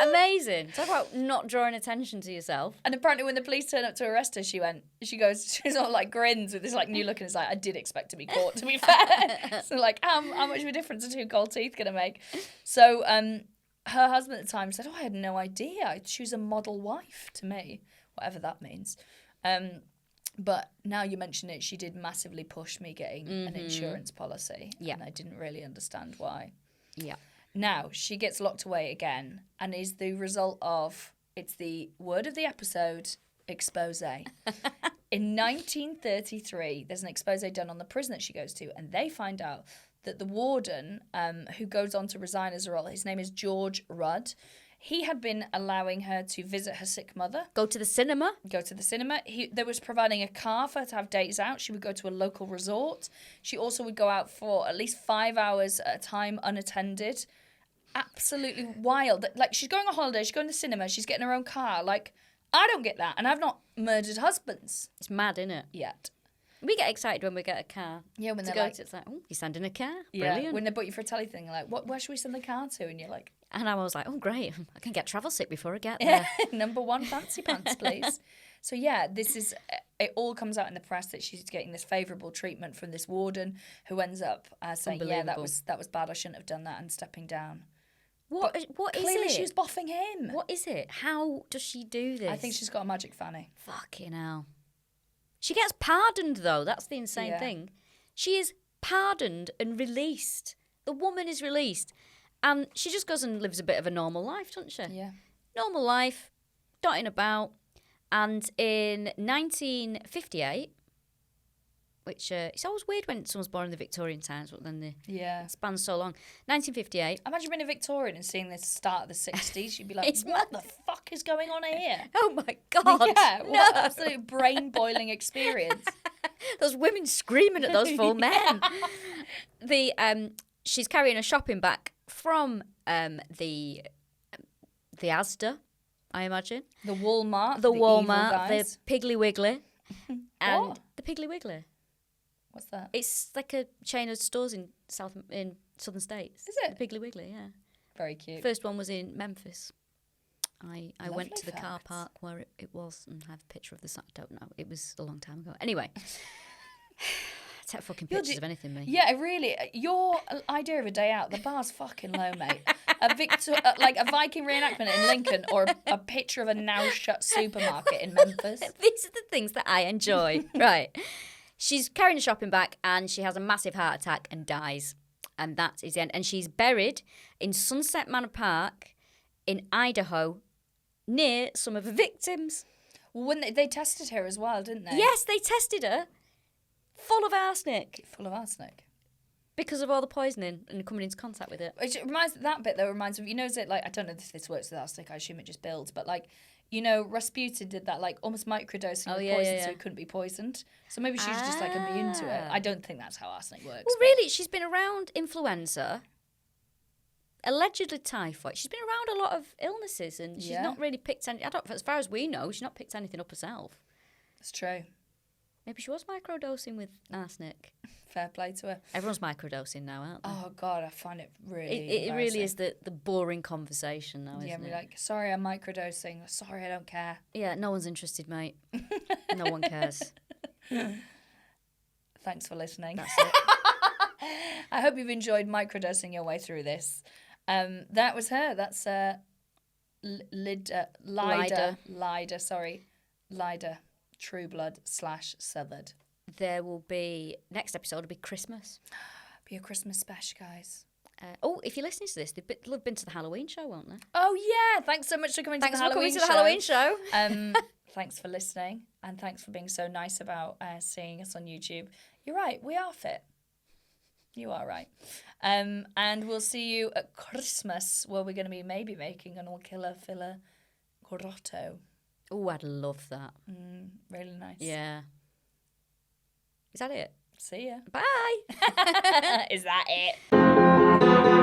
Speaker 1: Amazing. Talk about not drawing attention to yourself.
Speaker 2: And apparently when the police turn up to arrest her, she's all like grins with this like new look and it's like, I did expect to be caught, to be fair. So like, how much of a difference are 2 gold teeth going to make? So her husband at the time said, oh, I had no idea. She was a model wife to me, whatever that means. But now you mention it, she did massively push me getting an insurance policy.
Speaker 1: Yeah.
Speaker 2: And I didn't really understand why.
Speaker 1: Yeah.
Speaker 2: Now, she gets locked away again and is the result of, it's the word of the episode, expose. In 1933, there's an expose done on the prison that she goes to, and they find out that the warden, who goes on to resign as a role, his name is George Rudd, he had been allowing her to visit her sick mother.
Speaker 1: Go to the cinema.
Speaker 2: They was providing a car for her to have dates out. She would go to a local resort. She also would go out for at least 5 hours at a time unattended. Absolutely wild. Like, she's going on holiday, she's going to the cinema, she's getting her own car. Like, I don't get that. And I've not murdered husbands.
Speaker 1: It's mad, isn't it?
Speaker 2: Yet.
Speaker 1: We get excited when we get a car.
Speaker 2: Yeah, when
Speaker 1: to
Speaker 2: they're
Speaker 1: go
Speaker 2: like...
Speaker 1: to, it's like, oh, you're sending a car?
Speaker 2: Yeah,
Speaker 1: Brilliant.
Speaker 2: when they book you for a telly thing, like, where should we send the car to? And you're like...
Speaker 1: And I was like, oh, great. I can get travel sick before I get there.
Speaker 2: Number 1 fancy pants, please. So, yeah, this is... It all comes out in the press that she's getting this favourable treatment from this warden who ends up saying, yeah, that was bad, I shouldn't have done that, and stepping down.
Speaker 1: What is
Speaker 2: clearly
Speaker 1: it?
Speaker 2: she was boffing him.
Speaker 1: What is it? How does she do this?
Speaker 2: I think she's got a magic fanny.
Speaker 1: Fucking hell. She gets pardoned, though. That's the insane thing. She is pardoned and released. The woman is released. And she just goes and lives a bit of a normal life, doesn't she?
Speaker 2: Yeah.
Speaker 1: Normal life, dotting about. And in 1958, which it's always weird when someone's born in the Victorian times, but then the spans so long. 1958.
Speaker 2: Imagine being a Victorian and seeing this start of the 60s. You'd be like, what the fuck is going on here?
Speaker 1: Oh my God.
Speaker 2: Yeah, what an absolute brain-boiling experience.
Speaker 1: Those women screaming at those four men. She's carrying a shopping bag from the Asda, I imagine.
Speaker 2: The Walmart.
Speaker 1: The Walmart, the Piggly Wiggly. And
Speaker 2: What?
Speaker 1: the Piggly Wiggly.
Speaker 2: What's that?
Speaker 1: It's like a chain of stores in southern states.
Speaker 2: Is it?
Speaker 1: The Piggly Wiggly, yeah.
Speaker 2: Very cute.
Speaker 1: First one was in Memphis. I went to the car
Speaker 2: fact.
Speaker 1: park where it was and have a picture of the site. I don't know. It was a long time ago. Anyway. Take fucking pictures of anything, me.
Speaker 2: Yeah, really. Your idea of a day out, the bar's fucking low, mate. Like a Viking reenactment in Lincoln, or a picture of a now shut supermarket in Memphis.
Speaker 1: These are the things that I enjoy. Right. She's carrying a shopping bag and she has a massive heart attack and dies. And that is the end. And she's buried in Sunset Manor Park in Idaho near some of the victims.
Speaker 2: Well, when they tested her as well, didn't they?
Speaker 1: Yes, they tested her. Full of arsenic.
Speaker 2: Full of arsenic.
Speaker 1: Because of all the poisoning and coming into contact with it.
Speaker 2: Which reminds that bit though reminds me, is it like, I don't know if this works with arsenic, I assume it just builds, but like, Rasputin did that like almost microdosing of poison so he couldn't be poisoned. So maybe she's just like immune to it. I don't think that's how arsenic works.
Speaker 1: Well, really, she's been around influenza, allegedly typhoid. She's been around a lot of illnesses and she's not really picked any. As far as we know, she's not picked anything up herself.
Speaker 2: That's true.
Speaker 1: Maybe she was microdosing with arsenic.
Speaker 2: Fair play to her.
Speaker 1: Everyone's microdosing now, aren't they?
Speaker 2: Oh, God, I find it really
Speaker 1: It really is the boring conversation now, isn't it?
Speaker 2: Yeah, be like, sorry, I'm microdosing. Sorry, I don't care.
Speaker 1: Yeah, no one's interested, mate. No one cares.
Speaker 2: Thanks for listening.
Speaker 1: That's it.
Speaker 2: I hope you've enjoyed microdosing your way through this. That was her. That's Lyda. True Blood / Southard.
Speaker 1: There will be, next episode will be Christmas.
Speaker 2: Be a Christmas special, guys.
Speaker 1: If you're listening to this, they'll have been to the Halloween show, won't they?
Speaker 2: Oh, yeah. Thanks so much for coming to the Halloween show.
Speaker 1: Thanks for coming to the Halloween show.
Speaker 2: Thanks for listening. And thanks for being so nice about seeing us on YouTube. You're right. We are fit. You are right. And we'll see you at Christmas, where we're going to be maybe making an Killa Filla grotto.
Speaker 1: Oh, I'd love that.
Speaker 2: Really nice.
Speaker 1: Yeah. Is that it?
Speaker 2: See ya.
Speaker 1: Bye.
Speaker 2: Is that it?